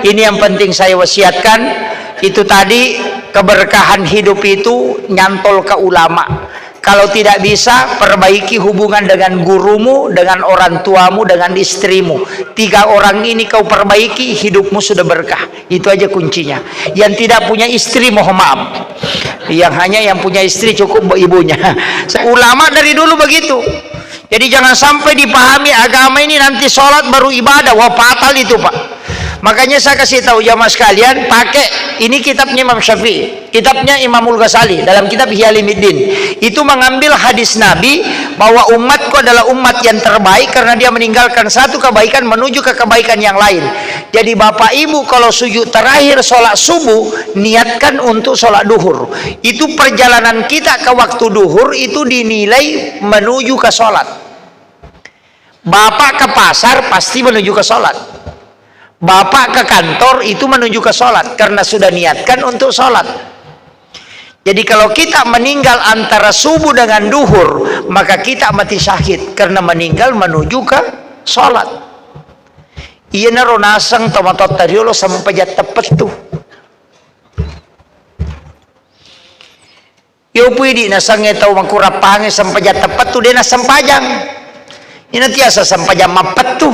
Ini yang penting saya wasiatkan. Itu tadi, keberkahan hidup itu nyantol ke ulama. Kalau tidak bisa, perbaiki hubungan dengan gurumu, dengan orang tuamu, dengan istrimu. 3 orang ini kau perbaiki, hidupmu sudah berkah. Itu aja kuncinya. Yang tidak punya istri, mohon maaf. Yang hanya yang punya istri cukup ibunya. Ulama dari dulu begitu. Jadi jangan sampai dipahami agama ini nanti sholat baru ibadah. Wah, fatal itu, Pak. Makanya saya kasih tahu jamaah sekalian, pakai ini kitabnya Imam Syafi'i, kitabnya Imamul Ghazali dalam kitab Ihya Ulumuddin. Itu mengambil hadis Nabi bahwa umatku adalah umat yang terbaik karena dia meninggalkan satu kebaikan menuju ke kebaikan yang lain. Jadi Bapak Ibu kalau sujud terakhir sholat subuh, niatkan untuk sholat duhur. Itu perjalanan kita ke waktu duhur itu dinilai menuju ke sholat. Bapak ke pasar pasti menuju ke sholat. Bapak ke kantor itu menuju ke sholat karena sudah niatkan untuk sholat. Jadi kalau kita meninggal antara subuh dengan duhur, maka kita mati syahid karena meninggal menuju ke sholat. Iya naro nasang tomatot tariolo sampai jat tepet tuh. Yo pwede nasangnya tahu mangkurapange sampai jat tepet tuh dia nasang pajang. Ini tiasa sampai jam mapet tuh.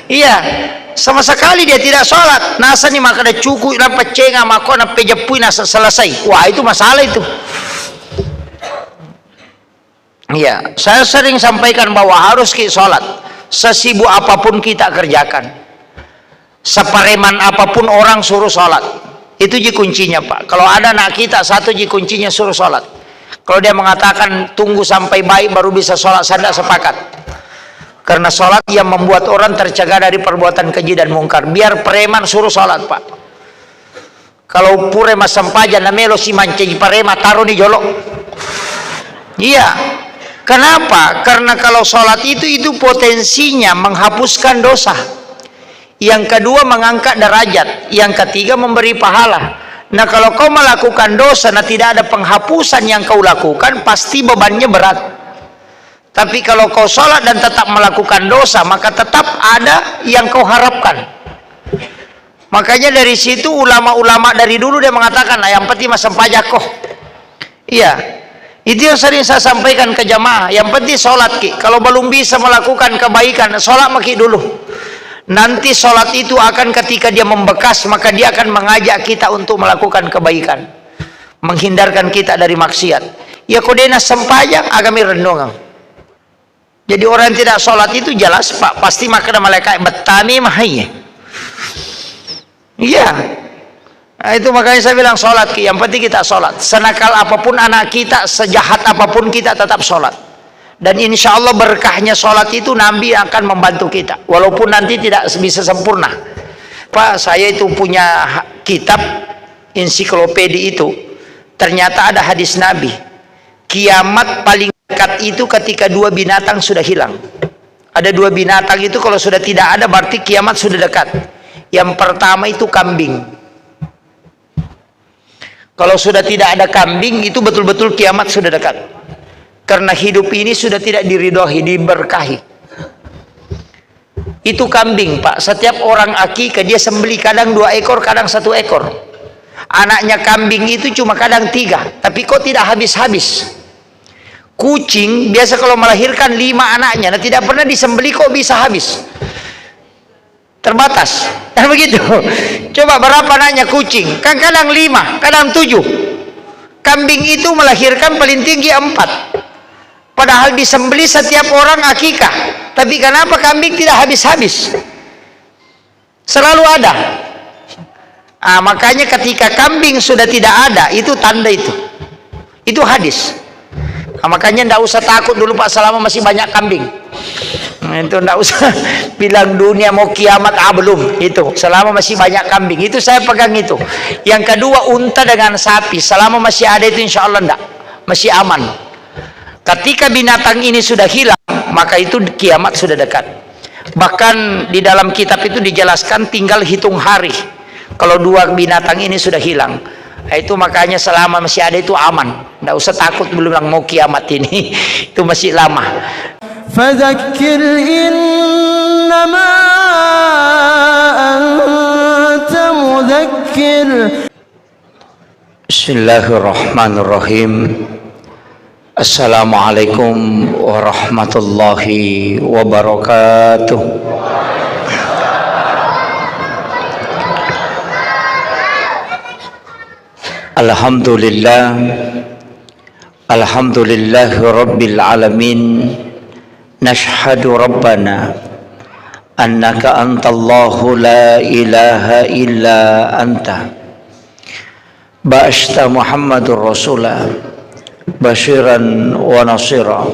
Iya, sama sekali dia tidak sholat. Nasa nih maka ada cukup nampak cenga mako nampak jepui nasa selesai. Wah, itu masalah itu. Iya, saya sering sampaikan bahwa harus kita sholat. Sesibuk apapun kita kerjakan, separeman apapun orang suruh sholat. Itu ji kuncinya, Pak. Kalau ada anak kita satu ji kuncinya suruh sholat. Kalau dia mengatakan tunggu sampai baik baru bisa sholat, saya tidak sepakat. Karena sholat yang membuat orang tercegah dari perbuatan keji dan mungkar. Biar preman suruh sholat, Pak. Kalau pure mas sampajan namelo si mancing parema taruh di jolok. Iya. Kenapa? Karena kalau sholat itu potensinya menghapuskan dosa. Yang kedua mengangkat derajat. Yang ketiga memberi pahala. Nah kalau kau melakukan dosa, nah tidak ada penghapusan yang kau lakukan, pasti bebannya berat. Tapi kalau kau sholat dan tetap melakukan dosa, maka tetap ada yang kau harapkan. Makanya dari situ ulama-ulama dari dulu dia mengatakan, yang penting masam pajak kok. Iya, itu yang sering saya sampaikan ke jamaah. Yang penting sholat ki. Kalau belum bisa melakukan kebaikan, sholat maki dulu. Nanti sholat itu akan ketika dia membekas, maka dia akan mengajak kita untuk melakukan kebaikan, menghindarkan kita dari maksiat. Ya kodena sempajang agami rendongang. Jadi orang yang tidak sholat itu jelas, Pak, pasti makan malaikat betami mahainya. Iya. Nah, itu makanya saya bilang sholat, yang penting kita sholat. Senakal apapun anak kita, sejahat apapun kita tetap sholat. Dan insya Allah berkahnya sholat itu Nabi akan membantu kita. Walaupun nanti tidak bisa sempurna. Pak, saya itu punya kitab ensiklopedi itu. Ternyata ada hadis Nabi. Kiamat paling dekat itu ketika 2 binatang sudah hilang. Ada 2 binatang itu kalau sudah tidak ada berarti kiamat sudah dekat. Yang pertama itu kambing. Kalau sudah tidak ada kambing itu betul-betul kiamat sudah dekat. Karena hidup ini sudah tidak diridhoi, diberkahi. Itu kambing, Pak. Setiap orang akikah dia sembeli kadang 2 ekor, kadang 1 ekor. Anaknya kambing itu cuma kadang 3, tapi kok tidak habis-habis. Kucing biasa kalau melahirkan 5 anaknya, nah tidak pernah disembeli kok bisa habis. Terbatas. Kan begitu. Coba berapa anaknya kucing? Kan kadang 5, kadang 7. Kambing itu melahirkan paling tinggi 4. Padahal disembeli setiap orang akikah. Tapi kenapa kambing tidak habis-habis? Selalu ada. Ah, makanya ketika kambing sudah tidak ada, itu tanda itu. Itu hadis. Nah, makanya tidak usah takut dulu Pak selama masih banyak kambing. Nah, itu tidak usah bilang dunia mau kiamat, belum. Itu selama masih banyak kambing, itu saya pegang itu. Yang kedua unta dengan sapi, selama masih ada itu insya Allah tidak, masih aman. Ketika binatang ini sudah hilang, maka itu kiamat sudah dekat. Bahkan di dalam kitab itu dijelaskan tinggal hitung hari kalau 2 binatang ini sudah hilang. Nah, itu makanya selama masih ada itu aman, tidak usah takut belum bilang mau kiamat ini. Itu masih lama. Fadzakir innama فذكر. Bismillahirrahmanirrahim. Assalamualaikum warahmatullahi wabarakatuh. Alhamdulillah, alhamdulillahi rabbil alamin. Nashhadu rabbana annaka antallahu la ilaha illa anta, ba'asta Muhammadur Rasulah basyiran wa nasira,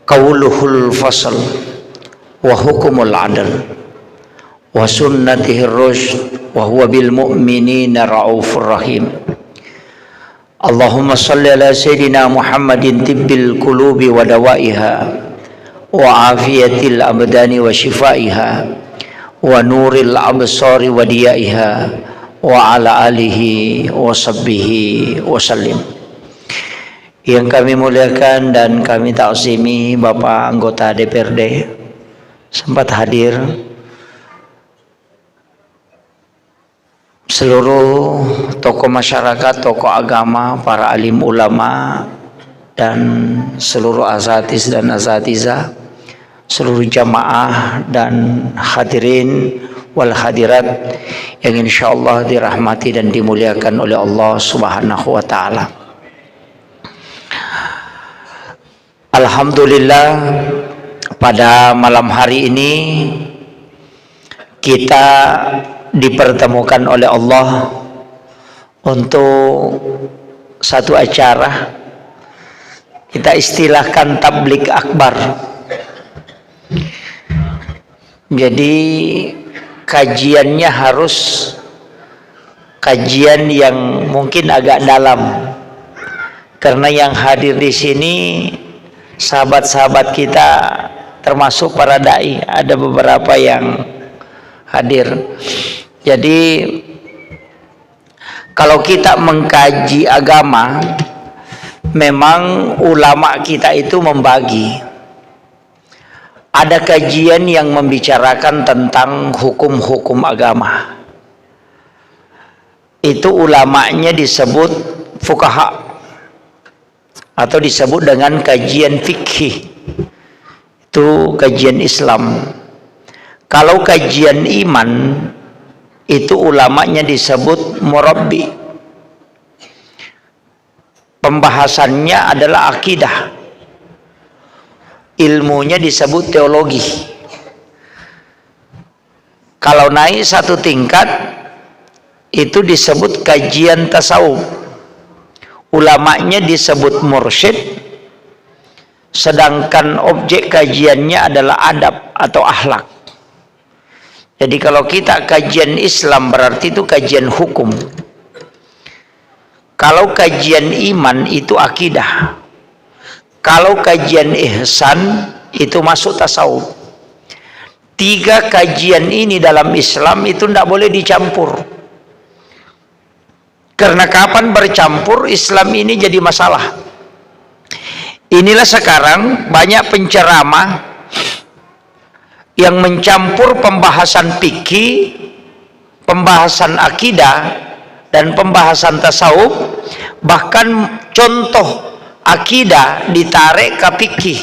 qauluhul fasl wa hukumul adl wa sunnatihir rusyd wa huwa bil mu'minina raufur rahim. Allahumma salli ala sayyidina Muhammadin tibbil qulubi wa dawaiha wa afiyatil abdani wa shifaiha wa nuril absari wa diyaiha wa ala alihi wa sahbihi wa sallim. Yang kami muliakan dan kami taksimi Bapak anggota DPRD sempat hadir, seluruh tokoh masyarakat, tokoh agama, para alim ulama, dan seluruh asatiz dan asatizah, seluruh jamaah dan hadirin wal hadirat yang insyaallah dirahmati dan dimuliakan oleh Allah Subhanahu wa taala. Alhamdulillah, pada malam hari ini kita dipertemukan oleh Allah untuk satu acara, kita istilahkan tablik akbar. Jadi kajiannya harus kajian yang mungkin agak dalam, karena yang hadir di sini sahabat-sahabat kita termasuk para dai, ada beberapa yang hadir. Jadi kalau kita mengkaji agama, memang ulama kita itu membagi. Ada kajian yang membicarakan tentang hukum-hukum agama, itu ulamanya disebut fuqaha atau disebut dengan kajian fikih, itu kajian Islam. Kalau kajian iman, itu ulamanya disebut murabbi, pembahasannya adalah akidah, ilmunya disebut teologi. Kalau naik satu tingkat, itu disebut kajian tasawuf, ulamanya disebut mursyid, sedangkan objek kajiannya adalah adab atau akhlak. Jadi kalau kita kajian Islam berarti itu kajian hukum. Kalau kajian iman itu akidah. Kalau kajian ihsan itu masuk tasawuf. Tiga kajian ini dalam Islam itu tidak boleh dicampur. Karena kapan bercampur Islam ini jadi masalah. Inilah sekarang banyak penceramah yang mencampur pembahasan fikih, pembahasan akidah, dan pembahasan tasawuf. Bahkan contoh akidah ditarik ke fikih,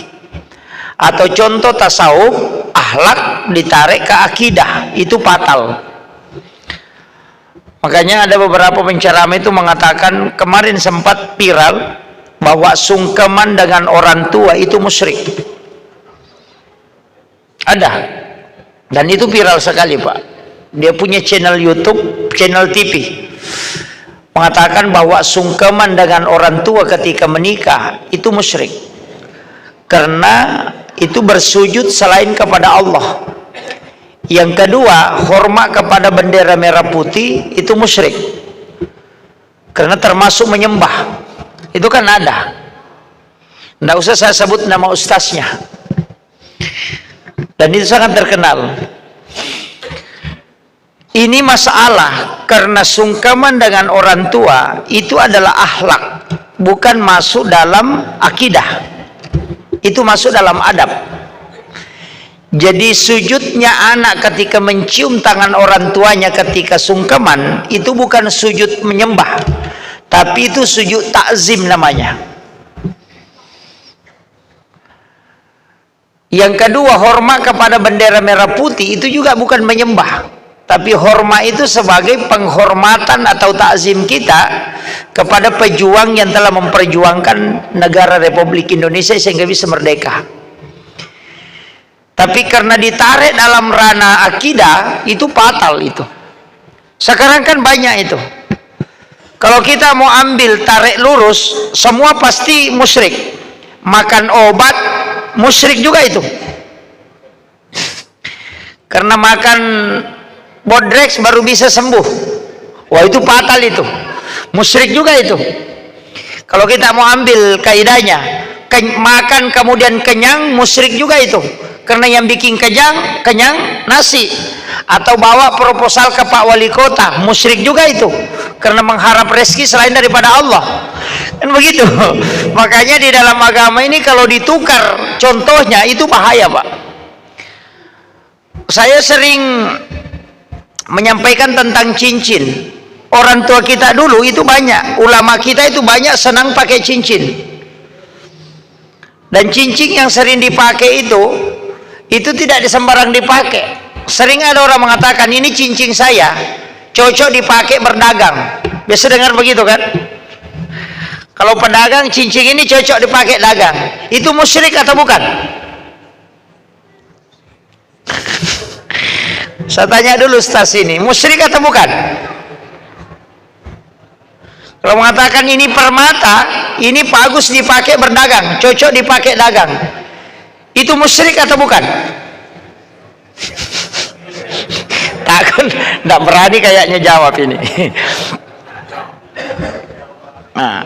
atau contoh tasawuf, akhlak ditarik ke akidah. Itu fatal. Makanya ada beberapa penceramah itu mengatakan, kemarin sempat viral bahwa sungkeman dengan orang tua itu musyrik. Ada, dan itu viral sekali Pak. Dia punya channel YouTube, channel TV, mengatakan bahwa sungkeman dengan orang tua ketika menikah itu musyrik, karena itu bersujud selain kepada Allah. Yang kedua, hormat kepada bendera merah putih itu musyrik, karena termasuk menyembah. Itu kan ada, tidak usah saya sebut nama ustaznya, dan itu sangat terkenal. Ini masalah karena sungkaman dengan orang tua itu adalah akhlak, bukan masuk dalam akidah. Itu masuk dalam adab. Jadi sujudnya anak ketika mencium tangan orang tuanya ketika sungkeman itu bukan sujud menyembah, tapi itu sujud takzim namanya. Yang kedua, hormat kepada bendera merah putih itu juga bukan menyembah, tapi hormat itu sebagai penghormatan atau takzim kita kepada pejuang yang telah memperjuangkan negara Republik Indonesia sehingga bisa merdeka. Tapi karena ditarik dalam ranah akidah, itu fatal itu. Sekarang kan banyak itu. Kalau kita mau ambil tarik lurus, semua pasti musyrik. Makan obat, musyrik juga itu. Karena makan Bodrex baru bisa sembuh. Wah, itu fatal itu. Musyrik juga itu. Kalau kita mau ambil kaidahnya, makan kemudian kenyang, musyrik juga itu. Karena yang bikin kenyang nasi. Atau bawa proposal ke Pak Wali Kota, musyrik juga itu. Karena mengharap rezeki selain daripada Allah. Kan begitu. Makanya di dalam agama ini kalau ditukar contohnya itu bahaya, Pak. Saya sering menyampaikan tentang cincin. Orang tua kita dulu itu banyak, ulama kita itu banyak senang pakai cincin. Dan cincin yang sering dipakai itu tidak sembarang dipakai. Sering ada orang mengatakan ini cincin saya cocok dipakai berdagang. Biasa dengar begitu kan? Kalau pedagang cincin ini cocok dipakai dagang. Itu musyrik atau bukan? Saya tanya dulu Ustaz ini, musyrik atau bukan? Kalau mengatakan ini permata, ini bagus dipakai berdagang, cocok dipakai dagang. Itu musyrik atau bukan? Takut, tidak berani kayaknya jawab ini. Nah,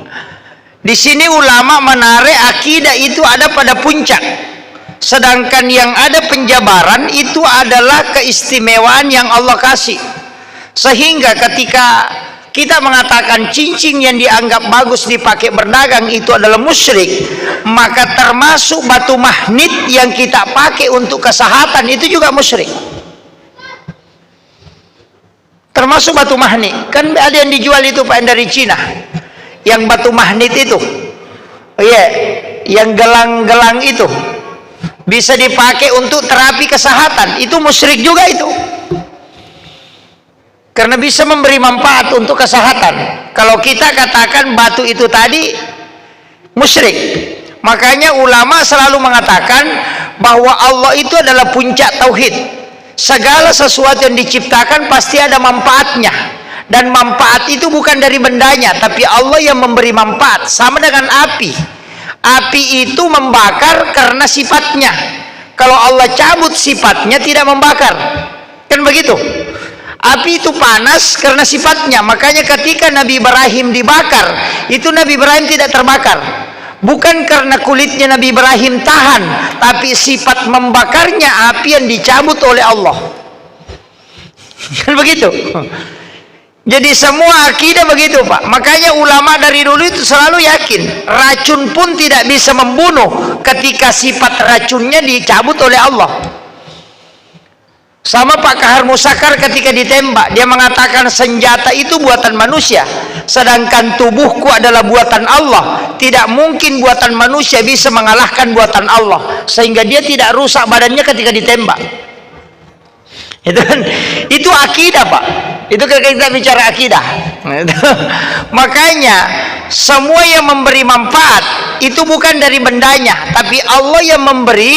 di sini ulama menarik akidah itu ada pada puncak, sedangkan yang ada penjabaran itu adalah keistimewaan yang Allah kasih. Sehingga ketika kita mengatakan cincin yang dianggap bagus dipakai berdagang itu adalah musyrik, maka termasuk batu magnet yang kita pakai untuk kesehatan itu juga musyrik. Termasuk batu magnet. Kan ada yang dijual itu Pak dari Cina, yang batu magnet itu, oh iya, yang gelang-gelang itu bisa dipakai untuk terapi kesehatan, itu musyrik juga itu. Karena bisa memberi manfaat untuk kesehatan. Kalau kita katakan batu itu tadi musyrik, makanya ulama selalu mengatakan bahwa Allah itu adalah puncak tauhid. Segala sesuatu yang diciptakan pasti ada manfaatnya, dan manfaat itu bukan dari bendanya, tapi Allah yang memberi manfaat. Sama dengan api. Api itu membakar karena sifatnya. Kalau Allah cabut sifatnya tidak membakar, kan begitu. Api itu panas karena sifatnya. Makanya ketika Nabi Ibrahim dibakar, itu Nabi Ibrahim tidak terbakar. Bukan karena kulitnya Nabi Ibrahim tahan, tapi sifat membakarnya api yang dicabut oleh Allah. Kan begitu. Jadi semua akidah begitu, Pak. Makanya ulama dari dulu itu selalu yakin racun pun tidak bisa membunuh ketika sifat racunnya dicabut oleh Allah. Sama Pak Kahar Musakar ketika ditembak, dia mengatakan senjata itu buatan manusia, sedangkan tubuhku adalah buatan Allah. Tidak mungkin buatan manusia bisa mengalahkan buatan Allah, sehingga dia tidak rusak badannya ketika ditembak. Itu kan, itu akidah, Pak. Itu kita bicara akidah. Makanya semua yang memberi manfaat itu bukan dari bendanya, tapi Allah yang memberi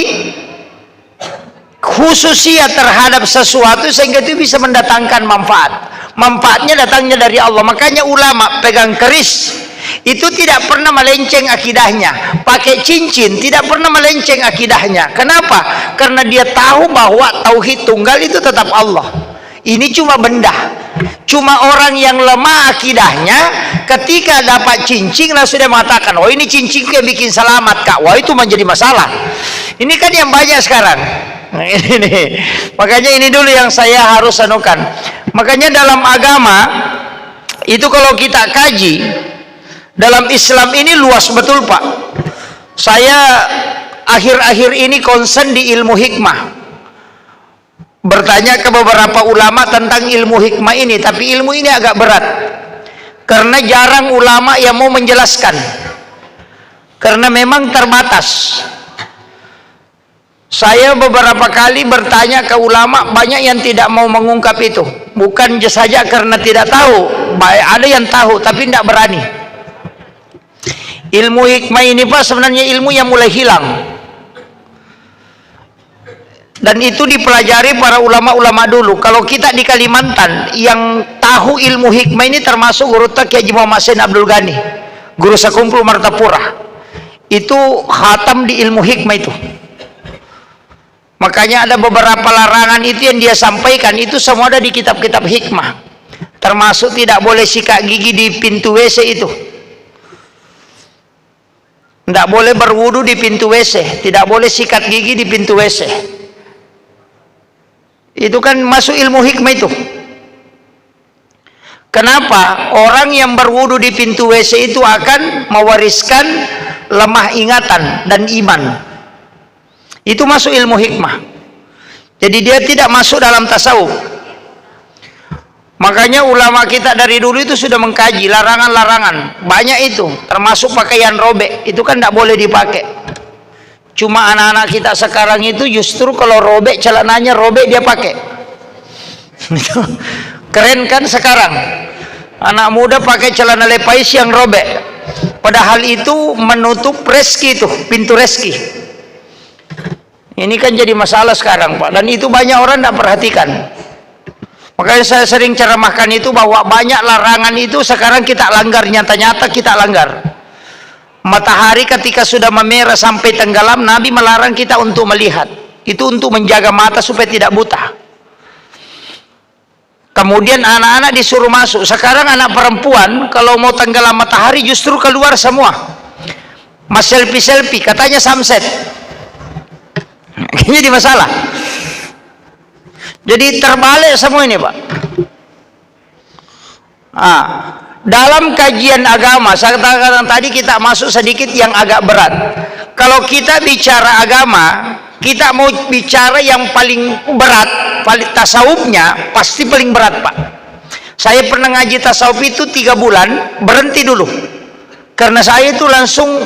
khususiat terhadap sesuatu sehingga itu bisa mendatangkan manfaat. Manfaatnya datangnya dari Allah. Makanya ulama pegang keris itu tidak pernah melenceng akidahnya. Pakai cincin tidak pernah melenceng akidahnya. Kenapa? Karena dia tahu bahwa tauhid tunggal itu tetap Allah. Ini cuma benda. Cuma orang yang lemah akidahnya ketika dapat cincin langsung dia mengatakan, oh ini cincin yang bikin selamat Kak. Wah, itu menjadi masalah. Ini kan yang banyak sekarang. Nah, ini. Makanya ini dulu yang saya harus anukan. Makanya dalam agama itu kalau kita kaji, dalam Islam ini luas betul, Pak. Saya akhir-akhir ini concern di ilmu hikmah. bertanya ke beberapa ulama tentang ilmu hikmah ini, tapi ilmu ini agak berat karena jarang ulama yang mau menjelaskan, karena memang terbatas. Saya beberapa kali bertanya ke ulama, banyak yang tidak mau mengungkap itu, bukan saja karena tidak tahu, ada yang tahu tapi tidak berani. Ilmu hikmah ini Pak sebenarnya ilmu yang mulai hilang, dan itu dipelajari para ulama-ulama dulu. Kalau kita di Kalimantan yang tahu ilmu hikmah ini termasuk guru Kiai Haji Muhammad Sain Abdul Ghani, guru Sakumpul Martapura, itu khatam di ilmu hikmah itu. Makanya ada beberapa larangan itu yang dia sampaikan, itu semua ada di kitab-kitab hikmah, termasuk tidak boleh sikat gigi di pintu WC itu, tidak boleh berwudu di pintu WC, tidak boleh sikat gigi di pintu WC. Itu kan masuk ilmu hikmah itu. Kenapa? Orang yang berwudu di pintu WC itu akan mewariskan lemah ingatan dan iman. Itu masuk ilmu hikmah. Jadi dia tidak masuk dalam tasawuf. Makanya ulama kita dari dulu itu sudah mengkaji larangan-larangan banyak itu, termasuk pakaian robek itu kan tidak boleh dipakai. Cuma anak-anak kita sekarang itu justru kalau robek, celananya robek dia pakai. Keren kan sekarang anak muda pakai celana levi's yang robek, padahal itu menutup rezeki, itu pintu rezeki. Ini kan jadi masalah sekarang Pak, dan itu banyak orang tidak perhatikan. Makanya saya sering ceramahkan itu bahwa banyak larangan itu sekarang kita langgar, nyata-nyata kita langgar. Matahari ketika sudah memerah sampai tenggelam, Nabi melarang kita untuk melihat. Itu untuk menjaga mata supaya tidak buta. Kemudian anak-anak disuruh masuk. Sekarang anak perempuan kalau mau tenggelam matahari justru keluar semua, mas selfie katanya sunset. Jadi masalah. Jadi terbalik semua ini Pak. Dalam kajian agama, saya katakan tadi kita masuk sedikit yang agak berat. Kalau kita bicara agama, kita mau bicara yang paling berat, paling tasawufnya pasti paling berat Pak. Saya pernah ngaji tasawuf itu 3 bulan, berhenti dulu. Karena saya itu langsung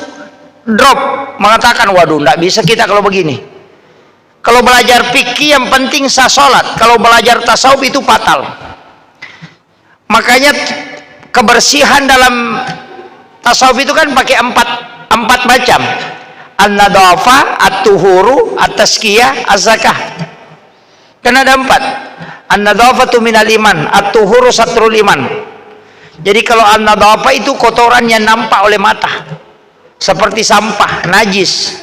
drop, mengatakan waduh tidak bisa kita kalau begini. Kalau belajar fikih yang penting sah sholat, kalau belajar tasawuf itu fatal. Makanya kebersihan dalam tasawuf itu kan pakai empat macam: an-nadhafah, at-tuhuru, at-tazkiyah, az-zakah. Kan ada 4. An-nadhafatu minal iman, at-tuhuru satrul iman. Jadi kalau an-nadhafah itu kotoran yang nampak oleh mata, seperti sampah, najis,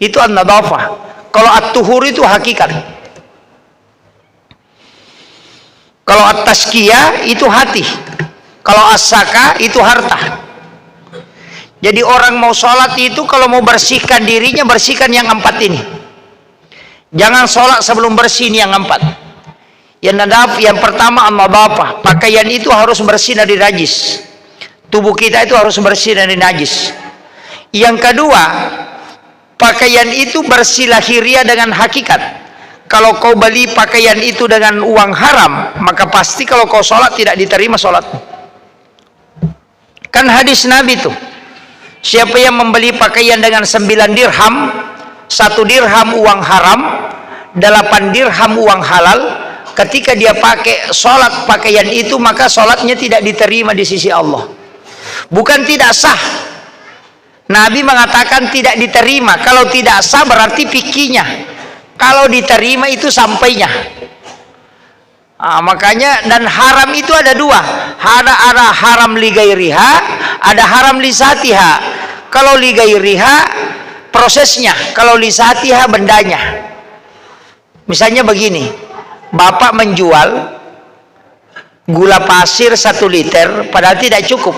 itu an-nadhafah. Kalau at-tuhur itu hakikat. Kalau at-tazkiyah itu hati. Kalau as-zakah itu harta. Jadi orang mau sholat itu kalau mau bersihkan dirinya, bersihkan yang 4 ini. Jangan sholat sebelum bersih, ini yang 4. Yang pertama an-nadhafah, pakaian itu harus bersih dari najis. Tubuh kita itu harus bersih dari najis. Yang kedua, pakaian itu bersih lahiriah dengan hakikat. Kalau kau beli pakaian itu dengan uang haram, maka pasti kalau kau sholat tidak diterima sholatmu. Kan hadis Nabi tuh, siapa yang membeli pakaian dengan 9 dirham, 1 dirham uang haram, 8 dirham uang halal, ketika dia pakai sholat pakaian itu, maka sholatnya tidak diterima di sisi Allah. Bukan tidak sah, Nabi mengatakan tidak diterima. Kalau tidak sah berarti fikihnya. Kalau diterima itu sampainya. Makanya, dan haram itu ada 2. Ada haram li gairiha, ada haram li zatiha. Kalau li gairiha prosesnya, kalau li zatiha bendanya. Misalnya begini, Bapak menjual gula pasir 1 liter padahal tidak cukup,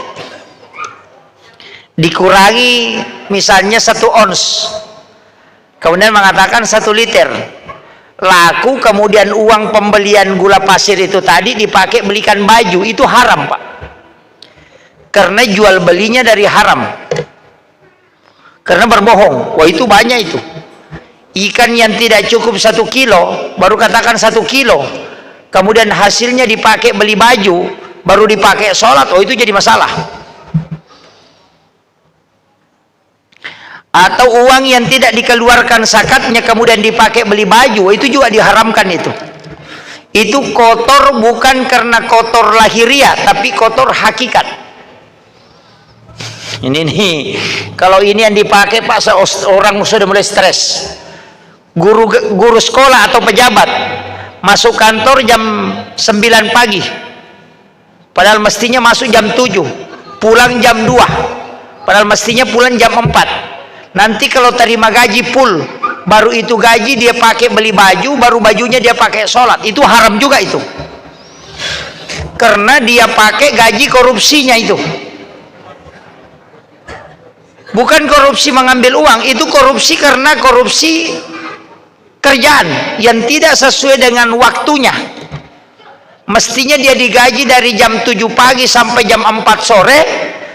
dikurangi misalnya 1 ons, kemudian mengatakan 1 liter laku, kemudian uang pembelian gula pasir itu tadi dipakai belikan baju, itu haram Pak, karena jual belinya dari haram, karena berbohong. Wah, itu banyak ikan yang tidak cukup 1 kilo, baru katakan 1 kilo, kemudian hasilnya dipakai beli baju, baru dipakai sholat, oh itu jadi masalah. Atau uang yang tidak dikeluarkan zakatnya kemudian dipakai beli baju, itu juga diharamkan itu. Itu kotor bukan karena kotor lahiriah, tapi kotor hakikat. Ini nih, kalau ini yang dipakai Pak, orang sudah mulai stres. Guru sekolah atau pejabat masuk kantor jam 9 pagi, padahal mestinya masuk jam 7, pulang jam 2, padahal mestinya pulang jam 4. Nanti kalau terima gaji full, baru itu gaji dia pakai beli baju, baru bajunya dia pakai sholat. Itu haram juga itu, karena dia pakai gaji korupsinya itu. Bukan korupsi mengambil uang, itu korupsi karena korupsi kerjaan yang tidak sesuai dengan waktunya. Mestinya dia digaji dari jam 7 pagi sampai jam 4 sore,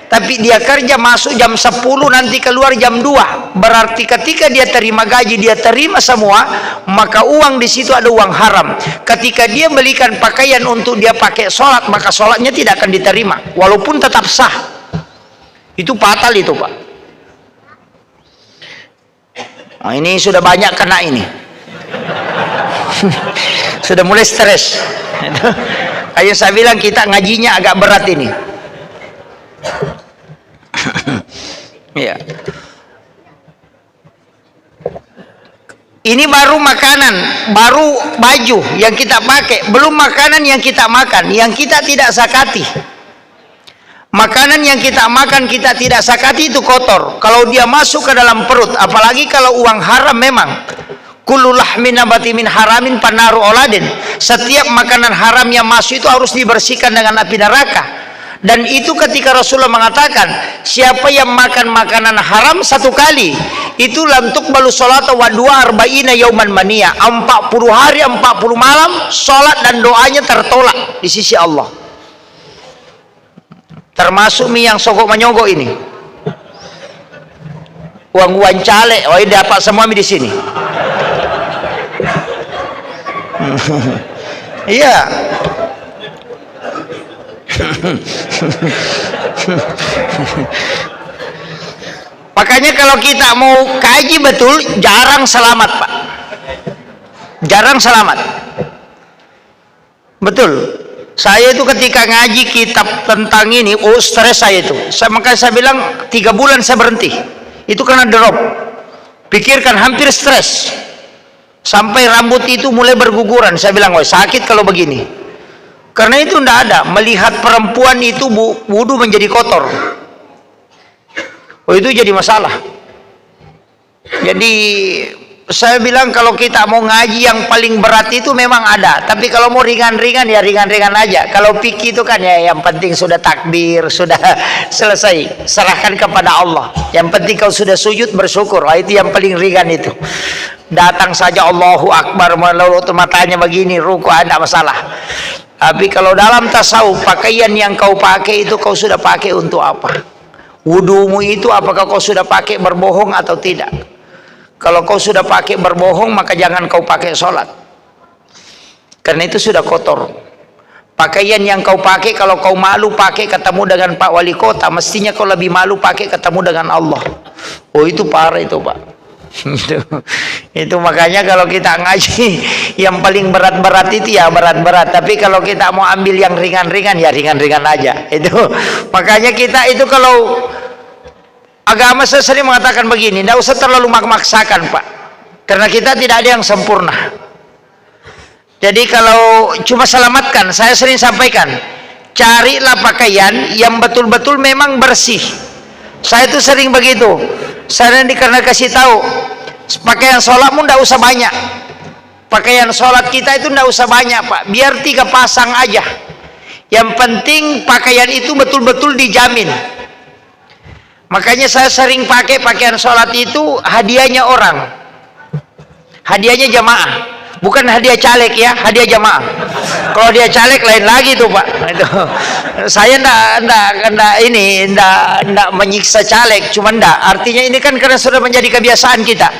tapi dia kerja masuk jam 10, nanti keluar jam 2. Berarti ketika dia terima gaji, dia terima semua, maka uang di situ ada uang haram. Ketika dia belikan pakaian untuk dia pakai sholat, maka sholatnya tidak akan diterima, walaupun tetap sah. Itu fatal itu Pak. Nah, ini sudah banyak kena ini. Sudah mulai stres. Kayak saya bilang, kita ngajinya agak berat ini. Ya. Ini baru makanan, baru baju yang kita pakai, belum makanan yang kita makan, yang kita tidak zakati. Makanan yang kita makan kita tidak zakati itu kotor. Kalau dia masuk ke dalam perut, apalagi kalau uang haram, memang kullu lahmin nabati min haramin panaru oladin. Setiap makanan haram yang masuk itu harus dibersihkan dengan api neraka. Dan itu ketika Rasulullah mengatakan, siapa yang makan makanan haram 1 kali, itu lam tuqbalu sholata wa du'a arba'ina yauman mania, 40 hari 40 malam sholat dan doanya tertolak di sisi Allah. Termasuk mie yang sogok menyogok ini, uang cale, oh ini dapat semua mie di sini. Iya. Makanya kalau kita mau kaji betul, jarang selamat Pak, jarang selamat. Betul. Saya itu ketika ngaji kitab tentang ini, oh stres saya itu. Makanya saya bilang 3 bulan saya berhenti. Itu karena drop. Pikirkan hampir stres. Sampai rambut itu mulai berguguran. Saya bilang, wah sakit kalau begini. Karena itu tidak ada. Melihat perempuan itu wudu menjadi kotor. Oh itu jadi masalah. Jadi saya bilang kalau kita mau ngaji yang paling berat itu memang ada, tapi kalau mau ringan-ringan ya ringan-ringan aja. Kalau fikih itu kan ya yang penting sudah takbir, sudah selesai, serahkan kepada Allah. Yang penting kau sudah sujud bersyukur, itu yang paling ringan itu. Datang saja Allahu Akbar, melalui matanya begini, ruku tidak masalah. Tapi kalau dalam tasawuf, pakaian yang kau pakai itu kau sudah pakai untuk apa? Wudumu itu apakah kau sudah pakai berbohong atau tidak? Kalau kau sudah pakai berbohong, maka jangan kau pakai sholat, karena itu sudah kotor. Pakaian yang kau pakai, kalau kau malu pakai ketemu dengan Pak Wali Kota, mestinya kau lebih malu pakai ketemu dengan Allah. Oh itu parah itu Pak. Itu makanya kalau kita ngaji yang paling berat-berat itu ya berat-berat, tapi kalau kita mau ambil yang ringan-ringan ya ringan-ringan aja. Itu makanya kita itu kalau agama, saya sering mengatakan begini, tidak usah terlalu memaksakan Pak, karena kita tidak ada yang sempurna. Jadi kalau cuma selamatkan, saya sering sampaikan, carilah pakaian yang betul-betul memang bersih. Saya itu sering begitu. Saya nanti karena kasih tahu, pakaian sholatmu tidak usah banyak. Pakaian sholat kita itu tidak usah banyak Pak, biar 3 pasang aja. Yang penting pakaian itu betul-betul dijamin. Makanya saya sering pakai pakaian sholat itu hadiahnya orang, hadiahnya jamaah, bukan hadiah caleg ya, hadiah jamaah. Kalau dia caleg lain lagi tuh Pak. Itu saya enggak menyiksa caleg, cuma enggak. Artinya ini kan karena sudah menjadi kebiasaan kita.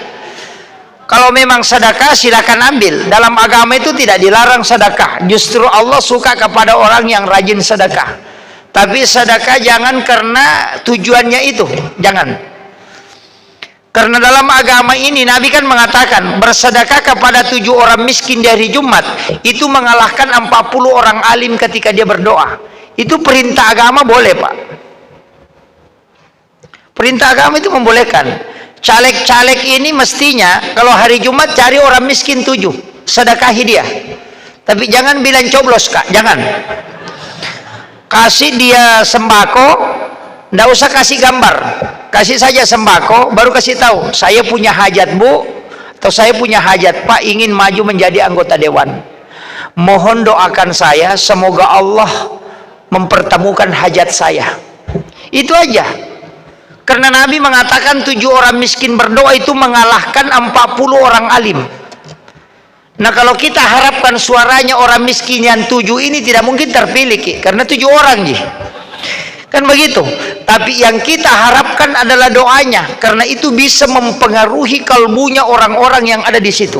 Kalau memang sedekah silakan ambil. Dalam agama itu tidak dilarang sedekah. Justru Allah suka kepada orang yang rajin sedekah. Tapi sedekah jangan karena tujuannya itu, jangan. Karena dalam agama ini Nabi kan mengatakan bersedekah kepada 7 orang miskin di hari Jumat itu mengalahkan 40 orang alim ketika dia berdoa. Itu perintah agama, boleh Pak. Perintah agama itu membolehkan. Caleg-caleg ini mestinya kalau hari Jumat cari orang miskin 7, sedekahi dia. Tapi jangan bilang coblos Kak, jangan. Kasih dia sembako, ndak usah kasih gambar, kasih saja sembako, baru kasih tahu saya punya hajat Bu, atau saya punya hajat Pak, ingin maju menjadi anggota dewan, mohon doakan saya, semoga Allah mempertemukan hajat saya. Itu aja. Karena Nabi mengatakan 7 orang miskin berdoa itu mengalahkan 40 orang alim. Nah kalau kita harapkan suaranya orang miskin yang 7 ini tidak mungkin terpilih karena 7 orang kan begitu. Tapi yang kita harapkan adalah doanya, karena itu bisa mempengaruhi kalbunya orang-orang yang ada di situ.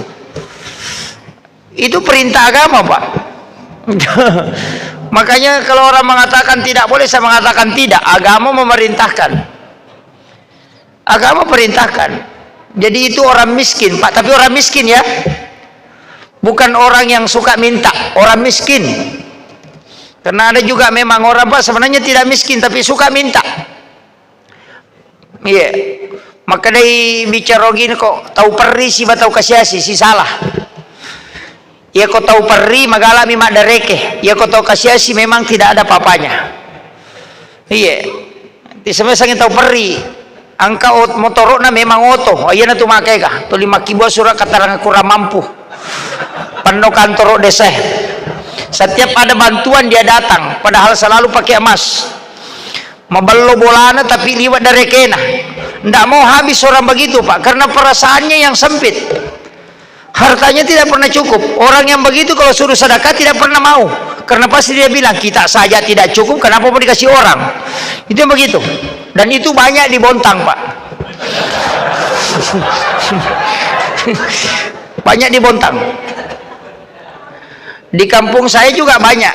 Itu perintah agama Pak. Makanya kalau orang mengatakan tidak boleh, saya mengatakan tidak. Agama memerintahkan, agama perintahkan. Jadi itu orang miskin Pak, tapi orang miskin ya, bukan orang yang suka minta, orang miskin. Karena ada juga memang orang Pak sebenarnya tidak miskin tapi suka minta. Iya. Maka dari bicara gini kok tahu perri si tahu kasiasi si salah. Ya kok tahu perri magalami mak dareke. Ya kok tahu kasiasi memang tidak ada papanya. Iya. Di sebenarnya tahu perri. Angka motorona memang oto. Ayeuna tu make kah? Tu 5 kibo surat katarang kurang mampu. Pano kantor desa. Setiap ada bantuan dia datang, padahal selalu pakai emas. Mabello bolana tapi liwat dari kena. Ndak mau habis orang begitu Pak, karena perasaannya yang sempit. Hartanya tidak pernah cukup. Orang yang begitu kalau suruh sedekah tidak pernah mau, karena pasti dia bilang kita saja tidak cukup, kenapa mau dikasih orang? Itu yang begitu. Dan itu banyak di Bontang Pak. Banyak di Bontang. Di kampung saya juga banyak.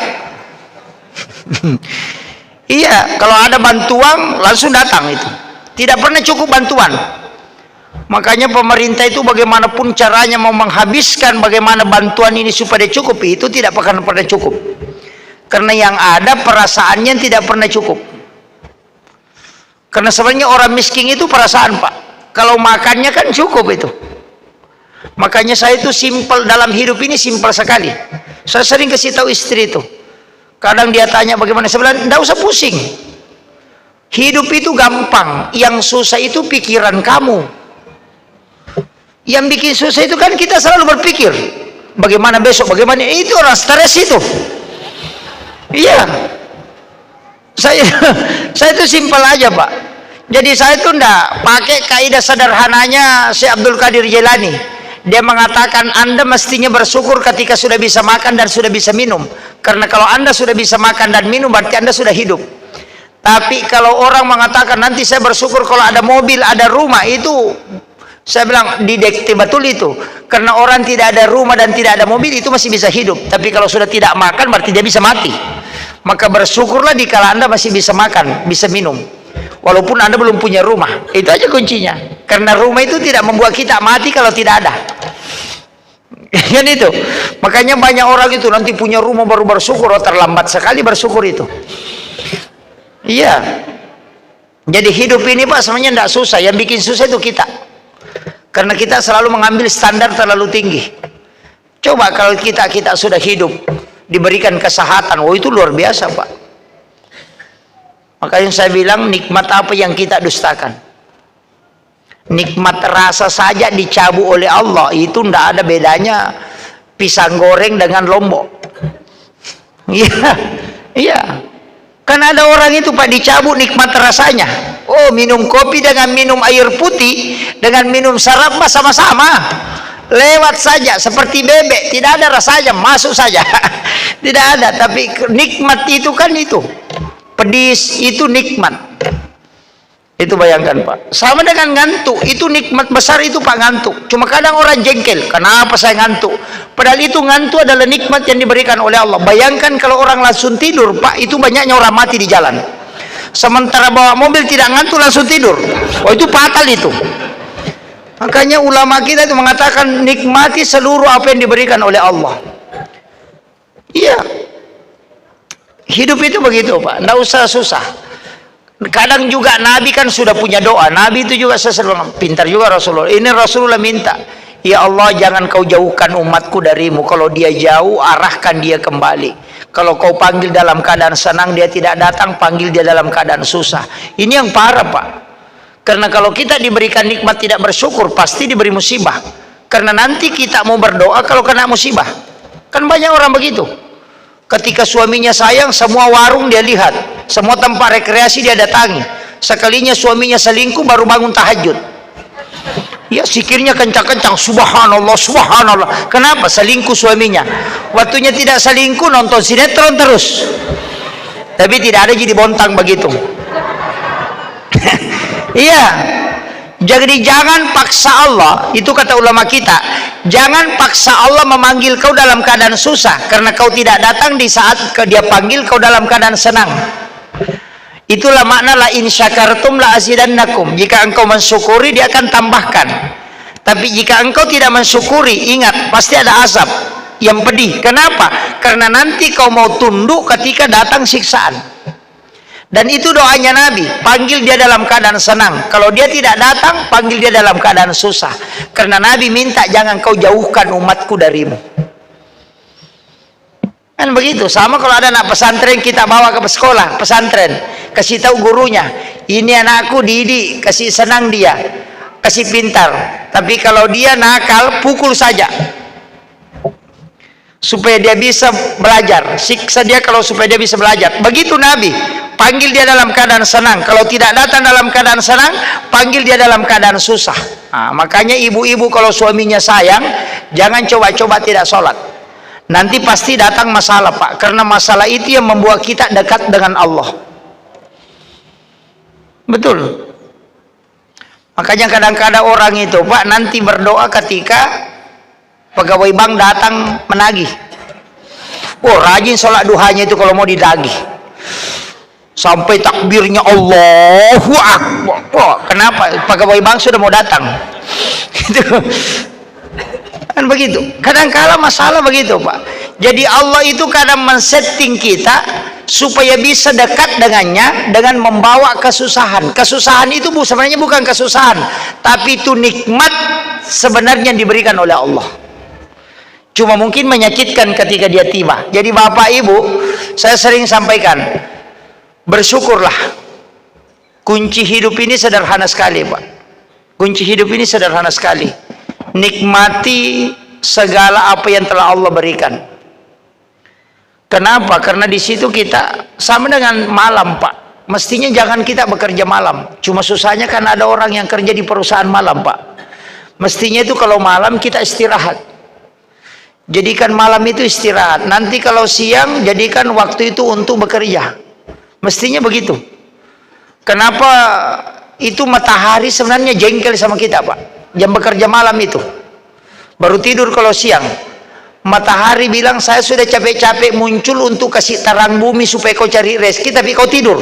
Iya, kalau ada bantuan langsung datang itu. Tidak pernah cukup bantuan. Makanya pemerintah itu bagaimanapun caranya mau menghabiskan bagaimana bantuan ini supaya cukup, itu tidak akan pernah cukup. Karena yang ada perasaannya tidak pernah cukup. Karena sebenarnya orang miskin itu perasaan Pak. Kalau makannya kan cukup itu. Makanya saya itu simpel dalam hidup ini, simpel sekali. Saya sering kasih tahu istri itu. Kadang dia tanya bagaimana, saya bilang enggak usah pusing. Hidup itu gampang, yang susah itu pikiran kamu. Yang bikin susah itu kan kita selalu berpikir bagaimana besok, bagaimana, itu orang stres itu. Iya. Saya itu simpel aja Pak. Jadi saya itu enggak pakai kaidah sederhananya Syekh Abdul Qadir Jailani. Dia mengatakan Anda mestinya bersyukur ketika sudah bisa makan dan sudah bisa minum. Karena kalau Anda sudah bisa makan dan minum berarti Anda sudah hidup. Tapi kalau orang mengatakan nanti saya bersyukur kalau ada mobil, ada rumah, itu saya bilang didekati betul itu. Karena orang tidak ada rumah dan tidak ada mobil itu masih bisa hidup. Tapi kalau sudah tidak makan berarti dia bisa mati. Maka bersyukurlah dikala Anda masih bisa makan, bisa minum. Walaupun Anda belum punya rumah. Itu aja kuncinya. Karena rumah itu tidak membuat kita mati kalau tidak ada. Kan itu. Makanya banyak orang itu nanti punya rumah baru bersyukur. Oh, terlambat sekali bersyukur itu. Iya. Jadi hidup ini Pak sebenarnya tidak susah. Yang bikin susah itu kita. Karena kita selalu mengambil standar terlalu tinggi. Coba kalau kita sudah hidup, diberikan kesehatan, oh itu luar biasa Pak. Makanya saya bilang nikmat apa yang kita dustakan? Nikmat rasa saja dicabut oleh Allah, itu tidak ada bedanya pisang goreng dengan lombok. Iya, iya. Kan ada orang itu Pak dicabut nikmat rasanya. Oh, minum kopi dengan minum air putih dengan minum sarap sama-sama. Lewat saja seperti bebek, tidak ada rasanya, masuk saja. Tidak ada, tapi nikmat itu kan itu. Pedis itu nikmat. Itu bayangkan Pak, sama dengan ngantuk, itu nikmat besar itu Pak, ngantuk. Cuma kadang orang jengkel, kenapa saya ngantuk? Padahal itu ngantuk adalah nikmat yang diberikan oleh Allah. Bayangkan kalau orang langsung tidur Pak, itu banyaknya orang mati di jalan. Sementara bawa mobil tidak ngantuk langsung tidur, oh itu fatal itu. Makanya ulama kita itu mengatakan nikmati seluruh apa yang diberikan oleh Allah. Iya, hidup itu begitu Pak, tidak usah susah. Kadang juga Nabi kan sudah punya doa. Nabi itu juga selalu pintar juga Rasulullah. Ini Rasulullah minta, ya Allah jangan kau jauhkan umatku darimu. Kalau dia jauh, arahkan dia kembali. Kalau kau panggil dalam keadaan senang, dia tidak datang. Panggil dia dalam keadaan susah. Ini yang parah Pak. Karena kalau kita diberikan nikmat tidak bersyukur, pasti diberi musibah. Karena nanti kita mau berdoa kalau kena musibah. Kan banyak orang begitu. Ketika suaminya sayang, semua warung dia lihat, semua tempat rekreasi dia datangi. Sekalinya suaminya selingkuh, baru bangun tahajud. Ya sikirnya kencang-kencang, subhanallah, subhanallah. Kenapa? Selingkuh suaminya. Waktunya tidak selingkuh, nonton sinetron terus. Tapi tidak ada jadi bontang begitu. Iya. Jadi jangan paksa Allah, itu kata ulama kita, jangan paksa Allah memanggil kau dalam keadaan susah, karena kau tidak datang di saat dia panggil kau dalam keadaan senang. Itulah makna la in syakartum la azidannakum. Jika engkau mensyukuri, dia akan tambahkan. Tapi jika engkau tidak mensyukuri, ingat pasti ada azab yang pedih. Kenapa? Karena nanti kau mau tunduk ketika datang siksaan. Dan itu doanya Nabi, panggil dia dalam keadaan senang. Kalau dia tidak datang, panggil dia dalam keadaan susah. Karena Nabi minta jangan kau jauhkan umatku darimu. Kan begitu. Sama kalau ada anak pesantren, kita bawa ke sekolah pesantren, kasih tahu gurunya, ini anakku didik, kasih senang dia, kasih pintar. Tapi kalau dia nakal, pukul saja supaya dia bisa belajar. Siksa dia kalau supaya dia bisa belajar. Begitu Nabi, panggil dia dalam keadaan senang. Kalau tidak datang dalam keadaan senang, panggil dia dalam keadaan susah. Nah, makanya ibu-ibu kalau suaminya sayang, jangan coba-coba tidak sholat. Nanti pasti datang masalah Pak, karena masalah itu yang membuat kita dekat dengan Allah. Betul. Makanya kadang-kadang orang itu Pak nanti berdoa ketika pegawai bank datang menagih. Oh rajin sholat duhanya itu kalau mau didagih, sampai takbirnya Allahu Akbar. Oh, kenapa? Pegawai bank sudah mau datang. Gitu. Kan begitu. Kadang-kala masalah begitu Pak. Jadi Allah itu kadang men-setting kita supaya bisa dekat dengannya dengan membawa kesusahan. Kesusahan itu sebenarnya bukan kesusahan, tapi itu nikmat sebenarnya yang diberikan oleh Allah. Cuma mungkin menyakitkan ketika dia tiba. Jadi Bapak Ibu, saya sering sampaikan, bersyukurlah. Kunci hidup ini sederhana sekali Pak. Kunci hidup ini sederhana sekali. Nikmati segala apa yang telah Allah berikan. Kenapa? Karena di situ kita sama dengan malam Pak. Mestinya jangan kita bekerja malam. Cuma susahnya kan ada orang yang kerja di perusahaan malam Pak. Mestinya itu kalau malam kita istirahat. Jadikan malam itu istirahat. Nanti kalau siang jadikan waktu itu untuk bekerja. Mestinya begitu. Kenapa itu matahari sebenarnya jengkel sama kita Pak? Jam bekerja malam itu. Baru tidur kalau siang. Matahari bilang saya sudah capek-capek muncul untuk kasih terang bumi supaya kau cari rezeki, tapi kau tidur.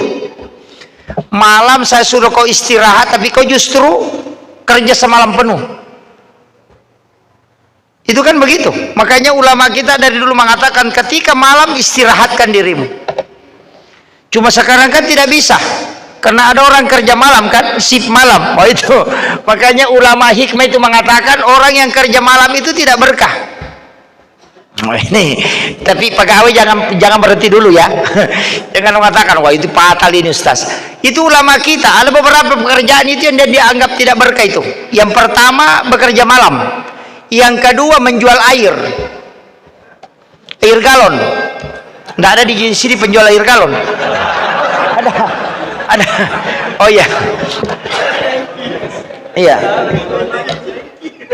Malam saya suruh kau istirahat, tapi kau justru kerja semalam penuh. Itu kan begitu. Makanya ulama kita dari dulu mengatakan ketika malam istirahatkan dirimu. Cuma sekarang kan tidak bisa, karena ada orang kerja malam kan, shift malam. Oh itu. Makanya ulama hikmah itu mengatakan orang yang kerja malam itu tidak berkah. Oh ini, tapi pegawai jangan berhenti dulu ya. Jangan mengatakan wah itu fatal ini Ustaz. Itu ulama kita, ada beberapa pekerjaan itu yang dia dianggap tidak berkah itu. Yang pertama bekerja malam. Yang kedua menjual air galon. Tidak ada di sini penjual air galon. Ada. Oh iya. Iya.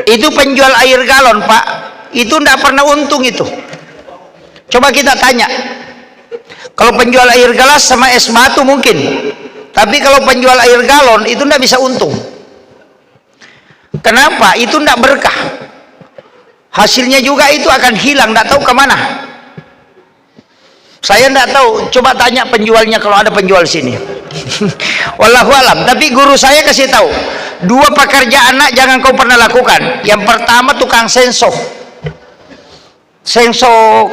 Itu penjual air galon Pak. Itu tidak pernah untung itu. Coba kita tanya. Kalau penjual air gelas sama es batu mungkin. Tapi kalau penjual air galon itu tidak bisa untung. Kenapa? Itu tidak berkah. Hasilnya juga itu akan hilang, tidak tahu kemana. Saya tidak tahu, coba tanya penjualnya kalau ada penjual sini. Wallahu alam. Tapi guru saya kasih tahu, 2 pekerjaan nak jangan kau pernah lakukan. Yang pertama tukang senso